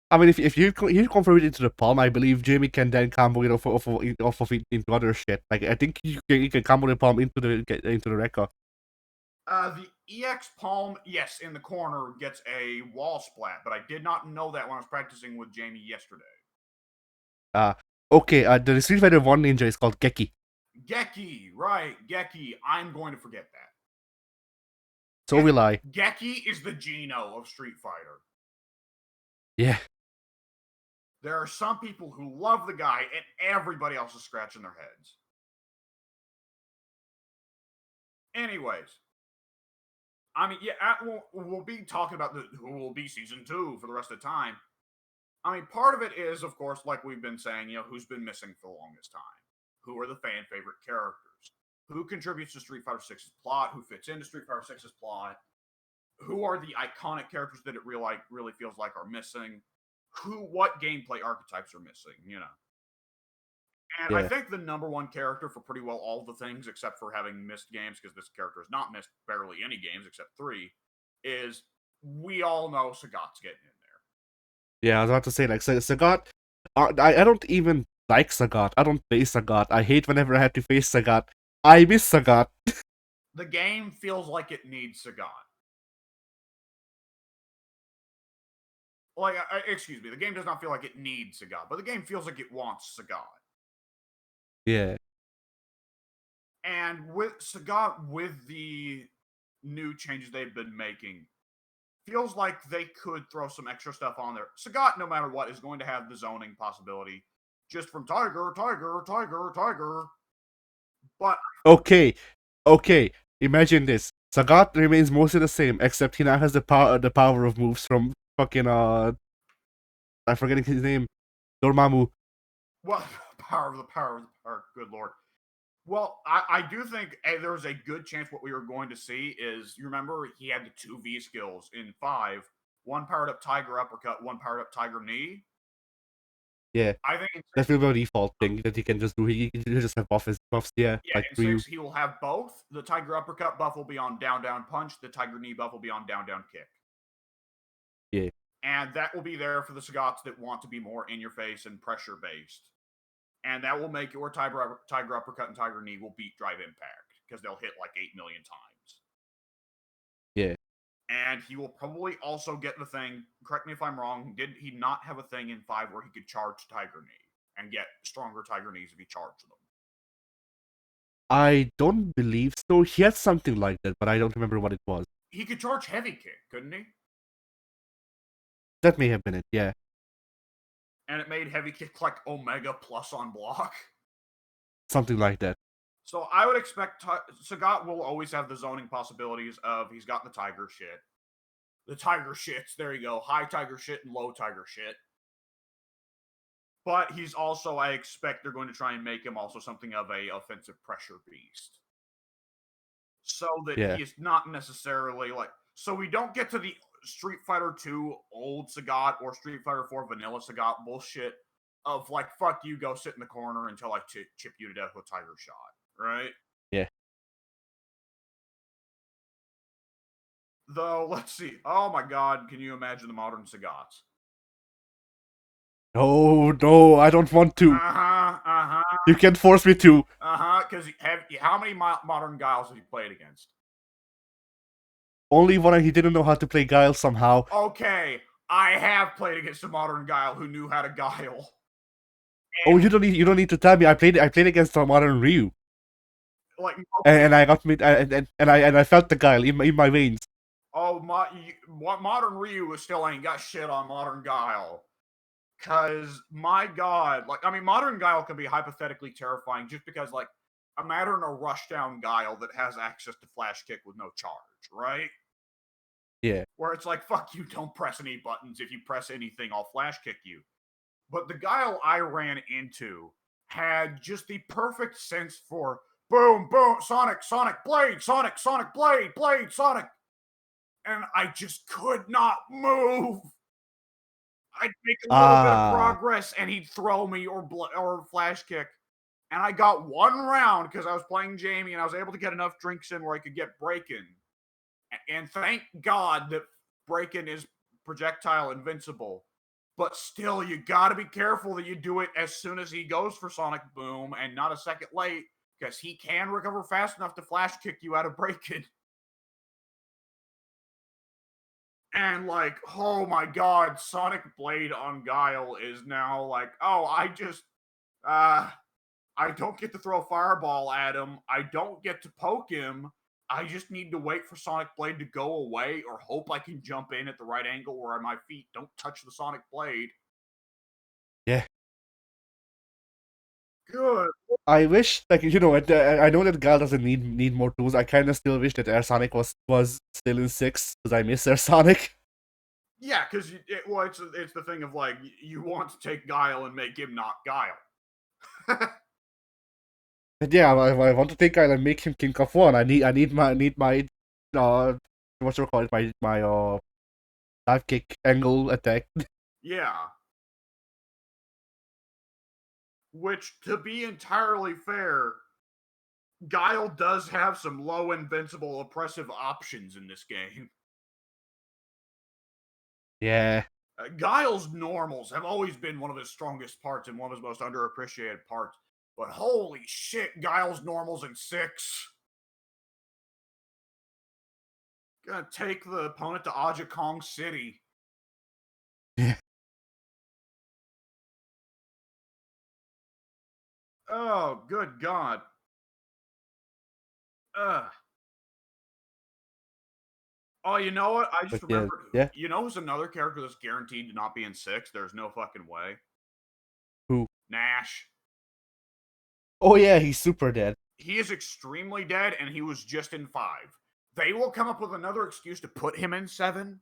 I mean, if you confirm it into the palm, I believe Jamie can then combo it off of it into other shit. Like I think you can combo the palm into the Rekka. The EX palm, yes, in the corner gets a wall splat, but I did not know that when I was practicing with Jamie yesterday. Okay, the Street Fighter 1 ninja is called Geki. Geki, right, Geki. I'm going to forget that. So will I. Geki is the Geno of Street Fighter. Yeah. There are some people who love the guy, and everybody else is scratching their heads. Anyways, I mean, yeah, we'll be talking about who will be season 2 for the rest of the time. I mean, part of it is, of course, like we've been saying, who's been missing for the longest time? Who are the fan favorite characters? Who contributes to Street Fighter 6's plot? Who fits into Street Fighter 6's plot? Who are the iconic characters that it really feels like are missing? What gameplay archetypes are missing? And I Yeah. think the number one character for pretty well all the things, except for having missed games, because this character has not missed barely any games except 3, is we all know Sagat's getting in there. Yeah, I was about to say, like, Sagat, I don't even like Sagat. I don't play Sagat. I hate whenever I have to face Sagat. I miss Sagat. The game feels like it needs Sagat. Like, excuse me, the game does not feel like it needs Sagat, but the game feels like it wants Sagat. Yeah. And with Sagat, with the new changes they've been making, feels like they could throw some extra stuff on there. Sagat, no matter what, is going to have the zoning possibility just from Tiger, Tiger, Tiger, Tiger. But Okay. Imagine this. Sagat remains mostly the same, except he now has the power of moves from fucking I'm forgetting his name. Dormammu. well, power of the power, good lord. Well, I do think there's a good chance what we were going to see is, you remember he had the 2V skills in 5, one powered up Tiger Uppercut, one powered up Tiger Knee. Yeah. I think That's the default thing that he can just do. He just have buffs, yeah, like in Ryu. 6 he will have both. The Tiger Uppercut buff will be on down down punch. The Tiger Knee buff will be on down down kick. Yeah. And that will be there for the Sagats that want to be more in your face and pressure based. And that will make your Tiger Uppercut and Tiger Knee will beat Drive Impact because they'll hit like 8 million times. Yeah. And he will probably also get the thing, correct me if I'm wrong, did he not have a thing in 5 where he could charge Tiger Knee and get stronger Tiger Knees if he charged them? I don't believe so. He had something like that, but I don't remember what it was. He could charge Heavy Kick, couldn't he? That may have been it, yeah. And it made Heavy Kick like Omega plus on block. Something like that. So I would expect Sagat will always have the zoning possibilities of he's got the Tiger shit. The Tiger shits, there you go. High Tiger shit and low Tiger shit. But he's also, I expect they're going to try and make him also something of a offensive pressure beast. So that he is not necessarily like, so we don't get to the Street Fighter 2 old Sagat or Street Fighter 4 vanilla Sagat bullshit of like, fuck you, go sit in the corner until I chip you to death with Tiger Shot, right? Yeah. Though, let's see. Oh my god, can you imagine the modern Sagats? No, I don't want to. You can't force me to. Because how many modern Guiles have you played against? Only one he didn't know how to play Guile somehow. Okay, I have played against a modern Guile who knew how to Guile. Oh, you don't need to tell me. I played against a modern Ryu. Like, okay. And I got me, and I felt the Guile in my veins. Oh, modern Ryu still ain't got shit on modern Guile. Cause my god, like, I mean, modern Guile can be hypothetically terrifying just because, like, imagine a rushdown Guile that has access to flash kick with no charge, right? Yeah. Where it's like, fuck you, don't press any buttons. If you press anything, I'll flash kick you. But the Guile I ran into had just the perfect sense for boom, boom, Sonic, Sonic, Blade, Sonic, Sonic, Blade, Blade, Sonic. And I just could not move. I'd make a little bit of progress and he'd throw me or flash kick. And I got one round because I was playing Jamie and I was able to get enough drinks in where I could get breaking. And thank God that breaking is projectile invincible. But still, you gotta be careful that you do it as soon as he goes for Sonic Boom and not a second late, because he can recover fast enough to flash kick you out of breaking. And like, oh my god, Sonic Blade on Guile is now like, oh, I don't get to throw Fireball at him. I don't get to poke him. I just need to wait for Sonic Blade to go away or hope I can jump in at the right angle where my feet don't touch the Sonic Blade. Yeah. Good. I wish, like, I know that Gal doesn't need more tools. I kind of still wish that Air Sonic was still in 6 because I miss Air Sonic. Yeah, because it's the thing of like you want to take Guile and make him not Guile. But yeah, I want to take Guile and make him King of One. I need my what you call it, my dive kick angle attack. Yeah. Which, to be entirely fair, Guile does have some low invincible oppressive options in this game. Yeah. Guile's normals have always been one of his strongest parts and one of his most underappreciated parts. But holy shit, Guile's normals in 6. Gonna take the opponent to Aja Kong City. Yeah. Oh, good God. Oh, you know what? I just But yeah, remembered. yeah. You know who's another character that's guaranteed to not be in 6? There's no fucking way. Who? Nash. Oh yeah, he's super dead. He is extremely dead, and he was just in 5. They will come up with another excuse to put him in 7,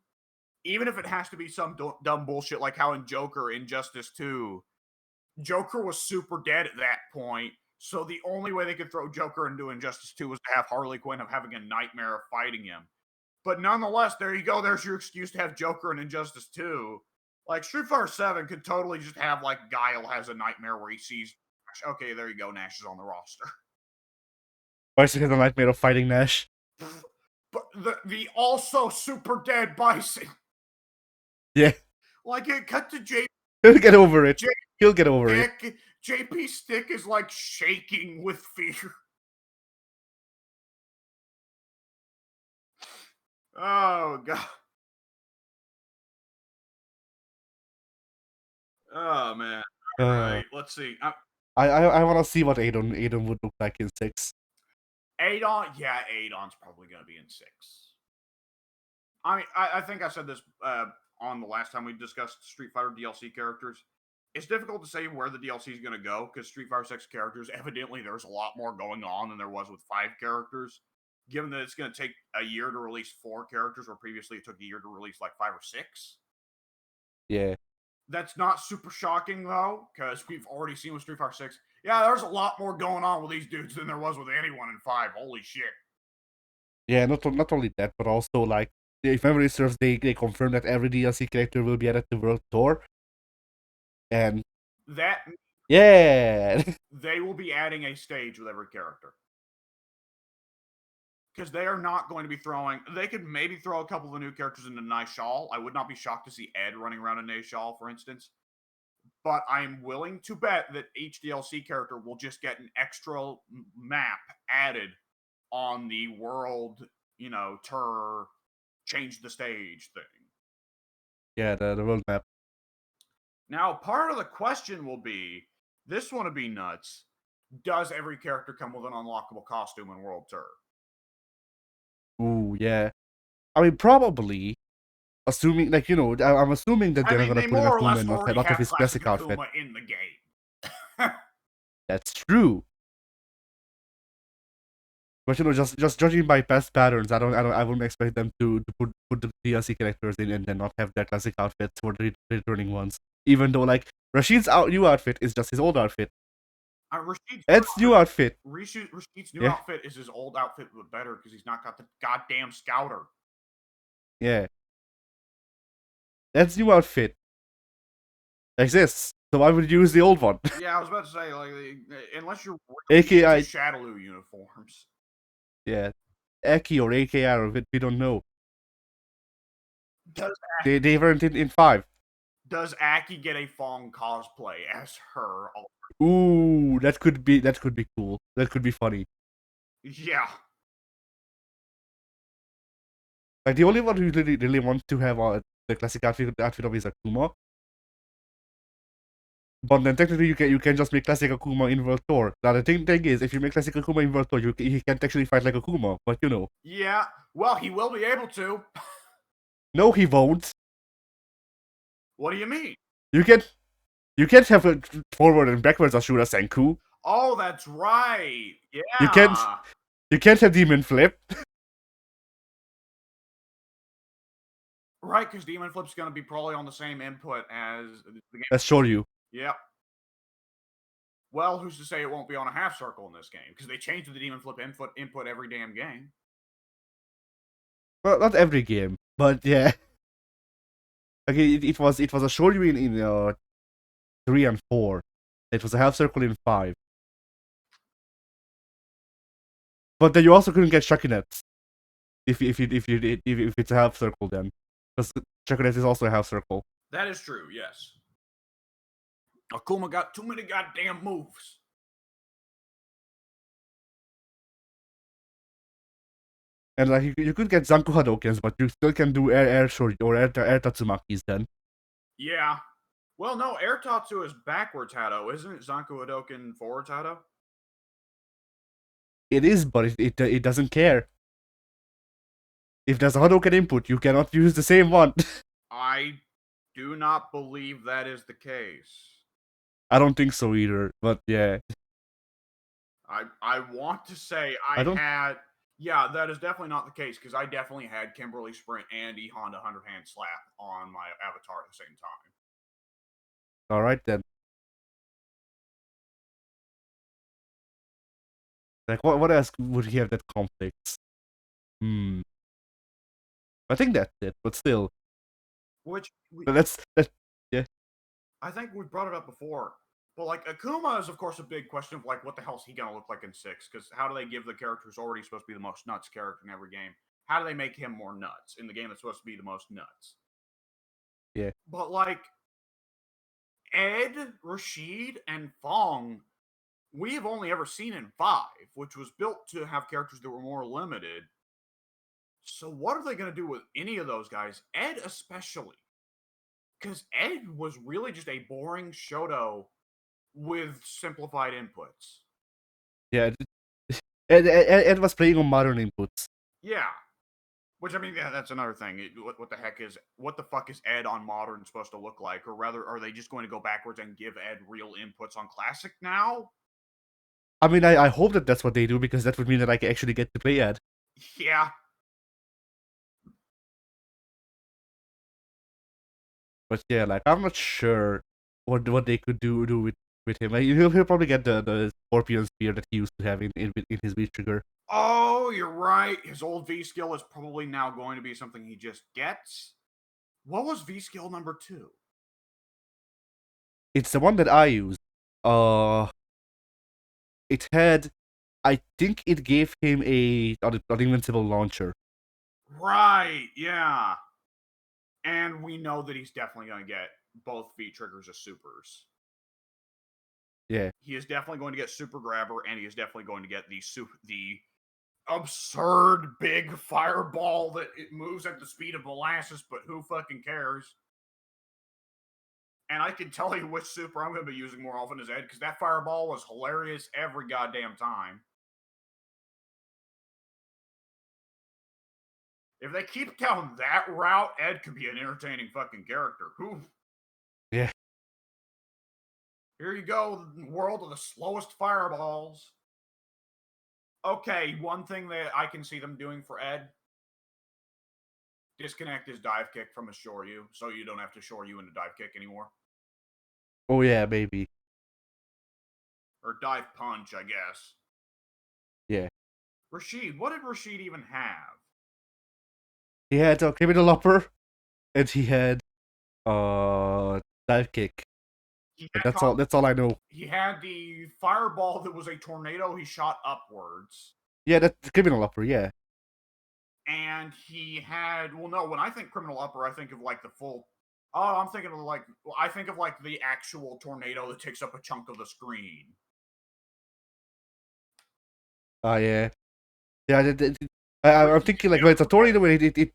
even if it has to be some dumb bullshit like how in Joker Injustice 2, Joker was super dead at that point. So the only way they could throw Joker into Injustice 2 was to have Harley Quinn of having a nightmare of fighting him. But nonetheless, there you go. There's your excuse to have Joker in Injustice 2. Like Street Fighter 7 could totally just have like Guile has a nightmare where he sees Nash. Okay, there you go. Nash is on the roster. Bison has a nightmare of fighting Nash. But the also super dead Bison. Yeah. Like it cut to J. He'll get over it. He'll get over it. JP Stick is like shaking with fear. Oh god. Oh man. All right, let's see. I want to see what Adon would look like in 6. Adon, yeah, Adon's probably gonna be in 6. I mean, I think I said this on the last time we discussed Street Fighter DLC characters. It's difficult to say where the DLC is going to go because Street Fighter 6 characters, evidently, there's a lot more going on than there was with 5 characters. Given that it's going to take a year to release 4 characters, where previously it took a year to release like 5 or 6. Yeah. That's not super shocking, though, because we've already seen with Street Fighter 6. Yeah, there's a lot more going on with these dudes than there was with anyone in 5. Holy shit. Yeah, not only that, but also, like, if memory serves, they confirmed that every DLC character will be added to World Tour. And that, yeah, they will be adding a stage with every character. Because they are not going to be throwing. They could maybe throw a couple of the new characters into Nishal. I would not be shocked to see Ed running around in Nishal, for instance. But I'm willing to bet that each DLC character will just get an extra map added on the world, tour, change the stage thing. Yeah, the world map. Now, part of the question will be, this one would be nuts. Does every character come with an unlockable costume in World Tour? Ooh, yeah. I mean, probably. Assuming, like, I'm assuming that they're not going to put in Akuma and not have his classic outfit. In the game. That's true. But just judging by past patterns, I wouldn't expect them to put the DLC characters in and then not have their classic outfits for the returning ones. Even though, like, Rashid's new outfit is just his old outfit. Ed's new outfit. Rashid's new outfit is his old outfit, but better because he's not got the goddamn scouter. Yeah. Ed's new outfit exists, so I would use the old one. Yeah, I was about to say, like, unless you're AKI Shadaloo uniforms. Yeah, Eki or AKI, or we don't know. They weren't in 5. Does Aki get a Fong cosplay as her? Ooh, that could be cool. That could be funny. Yeah. Like, the only one who really wants to have the classic outfit of is Akuma. But then technically you can just make classic Akuma in World Tour. Now the thing is, if you make classic Akuma in World Tour, he can't actually fight like Akuma, but Yeah, well, he will be able to. No, he won't. What do you mean? You can You can't have a forward and backwards Ashura Senku. Oh, that's right. You Yeah. can't have Demon Flip. Right, because Demon Flip's going to be probably on the same input as the game. Let's show you. Yep. Well, who's to say it won't be on a half circle in this game? Because they changed the Demon Flip input every damn game. Well, not every game, but yeah. Okay, it was a shoryu in 3 and 4. It was a half circle in 5. But then you also couldn't get Shakinets if it's a half circle then, because Shakinets is also a half circle. That is true. Yes. Akuma got too many goddamn moves. And like you could get Zanku Hadokens, but you still can do air shoryu or air Tatsumakis then. Yeah. Well, no, Air Tatsu is backwards Hado, isn't it? Zanku Hadoken forwards Hado? It is, but it doesn't care. If there's a Hadoken input, you cannot use the same one. I do not believe that is the case. I don't think so either, but yeah. I want to say yeah, that is definitely not the case, because I definitely had Kimberly Sprint and E Honda 100 Hand Slap on my avatar at the same time. Alright then. Like, what else would he have that conflicts? I think that's it, but still. Yeah. I think we brought it up before. But like Akuma is of course a big question of like what the hell's he gonna look like in 6? Because how do they give the character who's already supposed to be the most nuts character in every game? How do they make him more nuts in the game that's supposed to be the most nuts? Yeah. But like Ed, Rashid, and Fong, we've only ever seen in 5, which was built to have characters that were more limited. So what are they gonna do with any of those guys? Ed especially. Because Ed was really just a boring Shoto with simplified inputs. Yeah. Ed was playing on modern inputs. Yeah. Which, I mean, yeah, that's another thing. What the fuck is Ed on modern supposed to look like? Or rather, are they just going to go backwards and give Ed real inputs on classic now? I mean, I hope that that's what they do, because that would mean that I can actually get to play Ed. Yeah. But yeah, like, I'm not sure what they could do with him. Like, he'll probably get the Scorpion Spear that he used to have in his V trigger. Oh, you're right. His old V skill is probably now going to be something he just gets. What was V skill number 2? It's the one that I use. It had, I think it gave him an invincible launcher. Right, yeah. And we know that he's definitely going to get both V triggers as supers. Yeah. He is definitely going to get Super Grabber, and he is definitely going to get the absurd big fireball that it moves at the speed of molasses, but who fucking cares? And I can tell you which super I'm going to be using more often as Ed, because that fireball was hilarious every goddamn time. If they keep down that route, Ed could be an entertaining fucking character. Who? Yeah. Here you go, world of the slowest fireballs. Okay, one thing that I can see them doing for Ed: disconnect his dive kick from his Shoryu, so you don't have to Shoryu into dive kick anymore. Oh yeah, maybe. Or dive punch, I guess. Yeah. Rashid, what did Rashid even have? He had a criminal upper, and he had dive kick. That's all I know. He had the fireball that was a tornado he shot upwards. Yeah, that's the criminal upper, yeah. And he had, well, no, when I think criminal upper, I think of like the full. Oh, I'm thinking of like, I think of like the actual tornado that takes up a chunk of the screen. Yeah. Yeah, I'm thinking like, when it's a tornado, it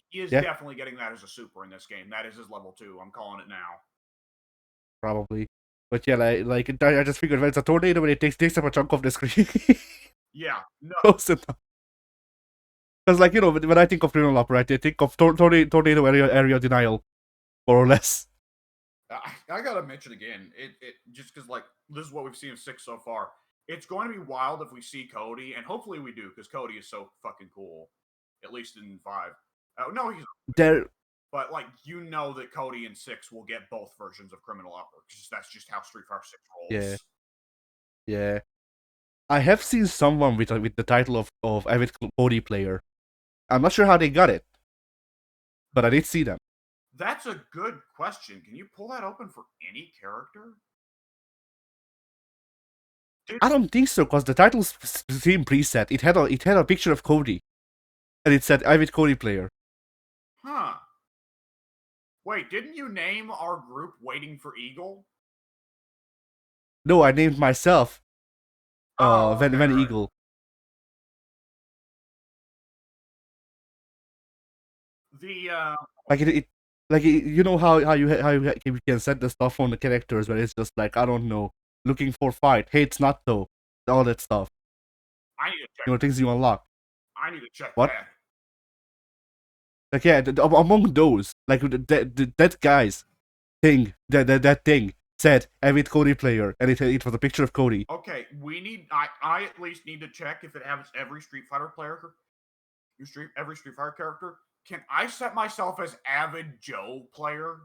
he is definitely getting that as a super in this game. That is his level 2. I'm calling it now. Probably. But yeah, like I just figured when it's a tornado, when it takes up a chunk of the screen. Yeah, no. Close enough. Because, like, you know, when I think of criminal upper, I think of tornado area denial, more or less. I gotta mention again, it just because like this is what we've seen of six so far. It's going to be wild if we see Cody, and hopefully we do, because Cody is so fucking cool. At least in five. Oh no, he's There, but like you know that Cody in six will get both versions of Criminal Upper, because that's just how Street Fighter Six yeah, rolls. yeah. I have seen someone with the title of avid Cody player. I'm not sure how they got it, but I did see them. That's a good question. Can you pull that open for any character? Dude, I don't think so, because the title's same preset. It had a picture of Cody, and it said avid Cody player. huh. Wait, didn't you name our group Waiting for Eagle? No, I named myself Oh, okay, Van right. Eagle. The Like you know how you can set the stuff on the characters where it's just like, I don't know, looking for fight, hates not though, all that stuff. I need to check. You know, things you unlock. I need to check What? that. Like, yeah, among those, like that guy's thing, that thing said avid Cody player, and it was a picture of Cody. Okay, we need. I at least need to check if it has every Street Fighter player, every Street Fighter character. Can I set myself as avid Joe player?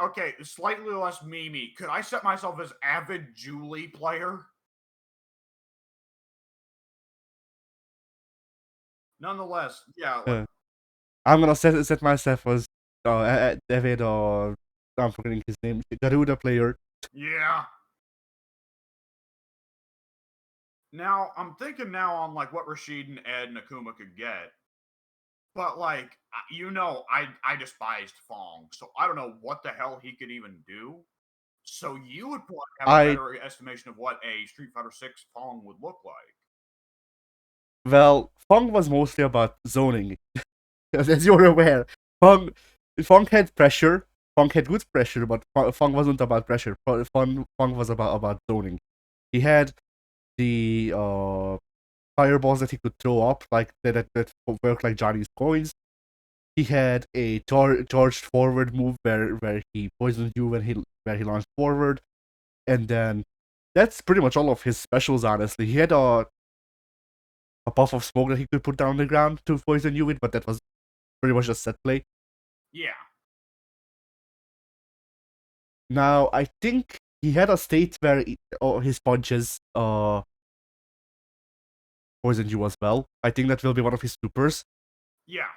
Okay, slightly less memey. Could I set myself as avid Julie player? Nonetheless, yeah, like I'm gonna set myself as avid I'm forgetting his name, Garuda player. yeah. Now I'm thinking now on like what Rashid and Ed and Akuma could get. But like I despised Fong, so I don't know what the hell he could even do. So you would probably have a I better estimation of what a Street Fighter Six Fong would look like. Well, Fong was mostly about zoning, as you're aware. Fong Fong had pressure. Fong had good pressure, but Fong wasn't about pressure. Fong was about zoning. He had the fireballs that he could throw up, like that worked like Johnny's coins. He had a charged forward move where he poisoned you when he launched forward, and then that's pretty much all of his specials. Honestly, he had a puff of smoke that he could put down on the ground to poison you with, but that was pretty much just set play. Yeah. Now, I think he had a state where his punches poisoned you as well. I think that will be one of his supers. Yeah.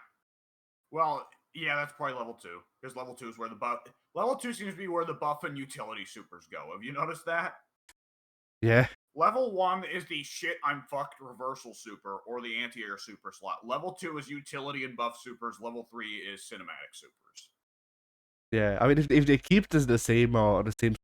Well, yeah, that's probably level two. Because level two is where the buff level two seems to be where the buff and utility supers go. Have you noticed that? Yeah, Level one is the shit I'm fucked reversal super or the anti-air super slot. Level two is utility and buff supers. Level three is cinematic supers. yeah. I mean, if they keep the same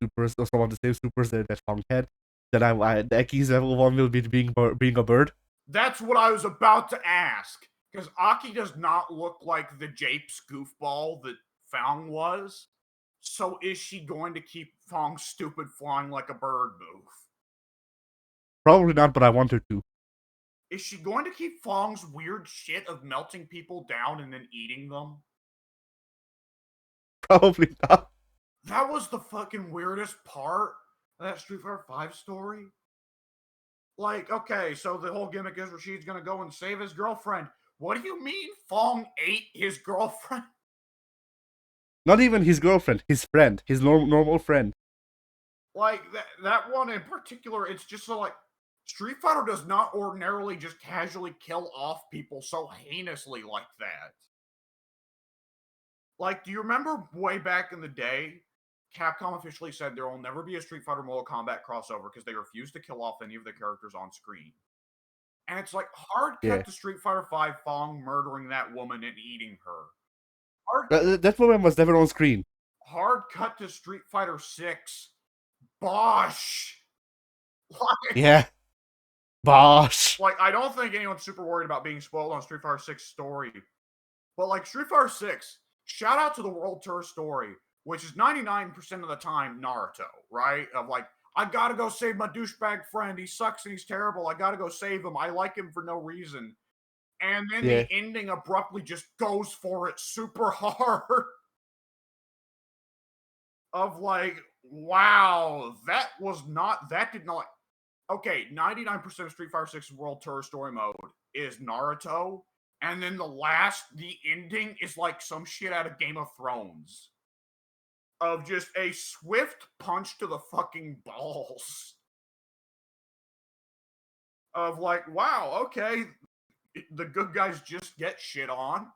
supers or some of the same supers that Fong had, then the Aki's level one will be being a bird. That's what I was about to ask. Because Aki does not look like the Japes goofball that Fong was. So is she going to keep Fong's stupid flying like a bird move? Probably not, but I want her to. Is she going to keep Fong's weird shit of melting people down and then eating them? Probably not. That was the fucking weirdest part of that Street Fighter 5 story. Like, okay, so the whole gimmick is Rashid's gonna go and save his girlfriend. What do you mean Fong ate his girlfriend? Not even his girlfriend, his friend, his normal friend. Like that one in particular, it's just so like Street Fighter does not ordinarily just casually kill off people so heinously like that. Like, do you remember way back in the day, Capcom officially said there will never be a Street Fighter Mortal Kombat crossover because they refuse to kill off any of the characters on screen. And it's like hard Yeah, cut to Street Fighter 5 Fong murdering that woman and eating her. Hard that woman was never on screen. hard cut to Street Fighter 6 Bosh. Like, Yeah, Bosh. like I don't think anyone's super worried about being spoiled on Street Fighter 6 story. But like Street Fighter 6, shout out to the World Tour story, which is 99% of the time Naruto, right? Of like, I gotta go save my douchebag friend. He sucks and he's terrible. I gotta go save him. I like him for no reason. And then Yeah, the ending abruptly just goes for it super hard. of like, wow, that did not. Okay, 99% of Street Fighter 6 World Tour story mode is Naruto, and then the ending is like some shit out of Game of Thrones of just a swift punch to the fucking balls of like, wow, okay, the good guys just get shit on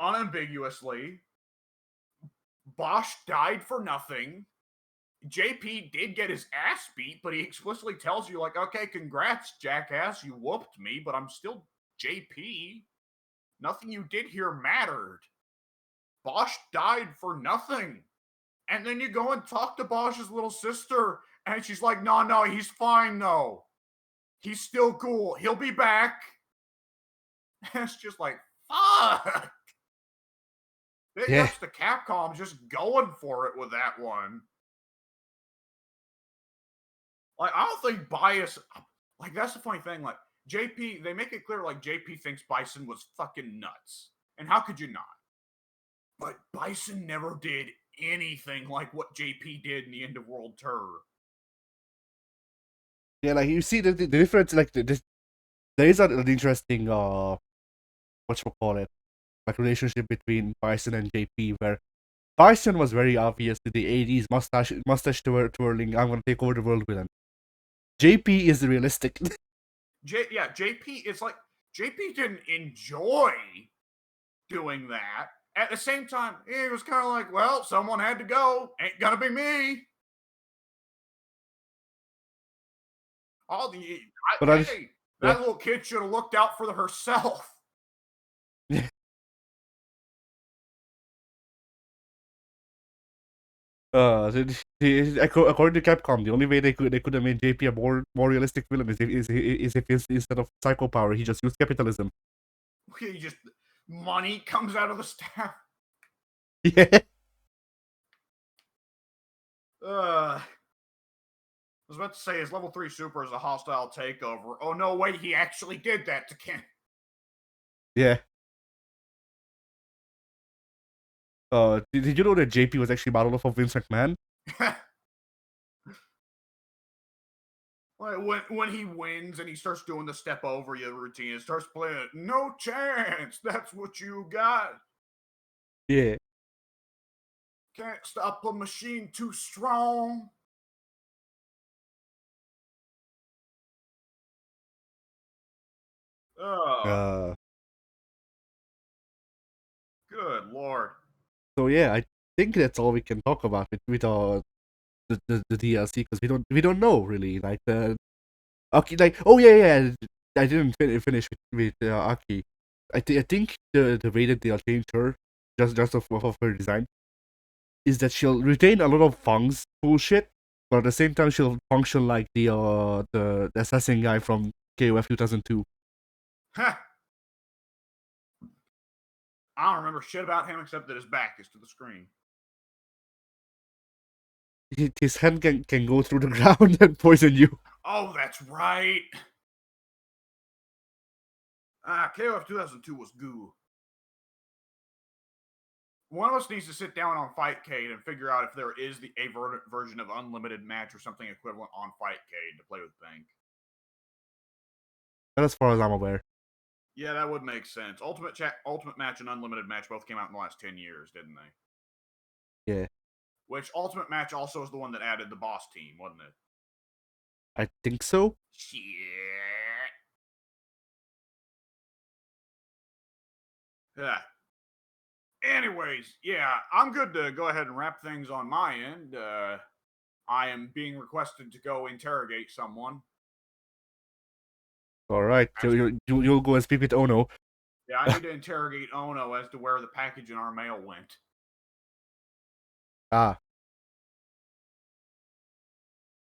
unambiguously. Bosch died for nothing. JP did get his ass beat, but he explicitly tells you, like, okay, congrats, jackass, you whooped me, but I'm still JP. Nothing you did here mattered. Bosch died for nothing. And then you go and talk to Bosch's little sister, and she's like, no, he's fine, though. He's still cool. He'll be back. And it's just like, fuck. Big Yeah. ups to Capcom just going for it with that one. Like, I don't think bias. Like, that's the funny thing. Like, JP, they make it clear, like, JP thinks Bison was fucking nuts. And how could you not? But Bison never did anything like what JP did in the End of World Tour. Yeah, like you see the difference. Like there is an interesting whatchamacallit, like relationship between Bison and JP, where Bison was very obvious to the 80s mustache twirling, I'm gonna take over the world villain. JP is realistic. JP is like, JP didn't enjoy doing that. At the same time, he was kind of like, well, someone had to go. Ain't gonna be me. But I Hey, yeah. that little kid should have looked out for herself. According to Capcom, the only way they could have made JP a more realistic villain is if instead of psycho power, he just used capitalism. He just money comes out of the staff. Yeah. I was about to say his level 3 super is a hostile takeover. Oh no, wait, he actually did that to Ken. Yeah. Did you know that JP was actually modeled off of Vince McMahon? When he wins and he starts doing the step over you routine, it starts playing no chance. That's what you got. Yeah. Can't stop a machine too strong. Oh, Uh. good lord. So yeah, I think that's all we can talk about with the DLC, because we don't know really, like the Aki, like, oh yeah, I didn't finish with Aki. I think the way that they'll change her, just of her design, is that she'll retain a lot of Fang's bullshit, but at the same time she'll function like the assassin guy from KOF 2002. Huh. I don't remember shit about him except that his back is to the screen. His hand can go through the ground and poison you. Oh, that's right. KOF 2002 was goo. One of us needs to sit down on Fightcade and figure out if there is a version of Unlimited Match or something equivalent on Fightcade to play with Pink. And as far as I'm aware. Yeah, that would make sense. Ultimate Match and Unlimited Match both came out in the last 10 years, didn't they? Yeah. Which Ultimate Match also is the one that added the boss team, wasn't it? I think so. Shit. Yeah. Anyways, yeah, I'm good to go ahead and wrap things on my end. I am being requested to go interrogate someone. All right, you'll go and speak with Ono. Yeah, I need to interrogate Ono as to where the package in our mail went. Ah.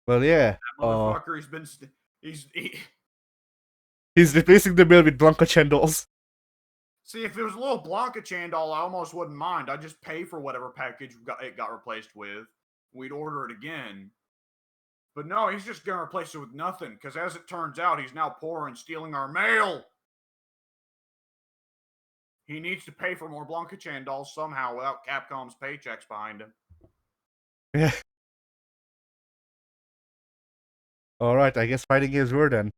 Well, yeah. That motherfucker, He's replacing the mail with Blanca Chandals. See, if it was a little Blanca Chandal, I almost wouldn't mind. I'd just pay for whatever package it got replaced with. We'd order it again. But no, he's just going to replace it with nothing, because as it turns out, he's now poor and stealing our mail. He needs to pay for more Blanca Chandals somehow without Capcom's paychecks behind him. Yeah. All right, I guess fighting games were then.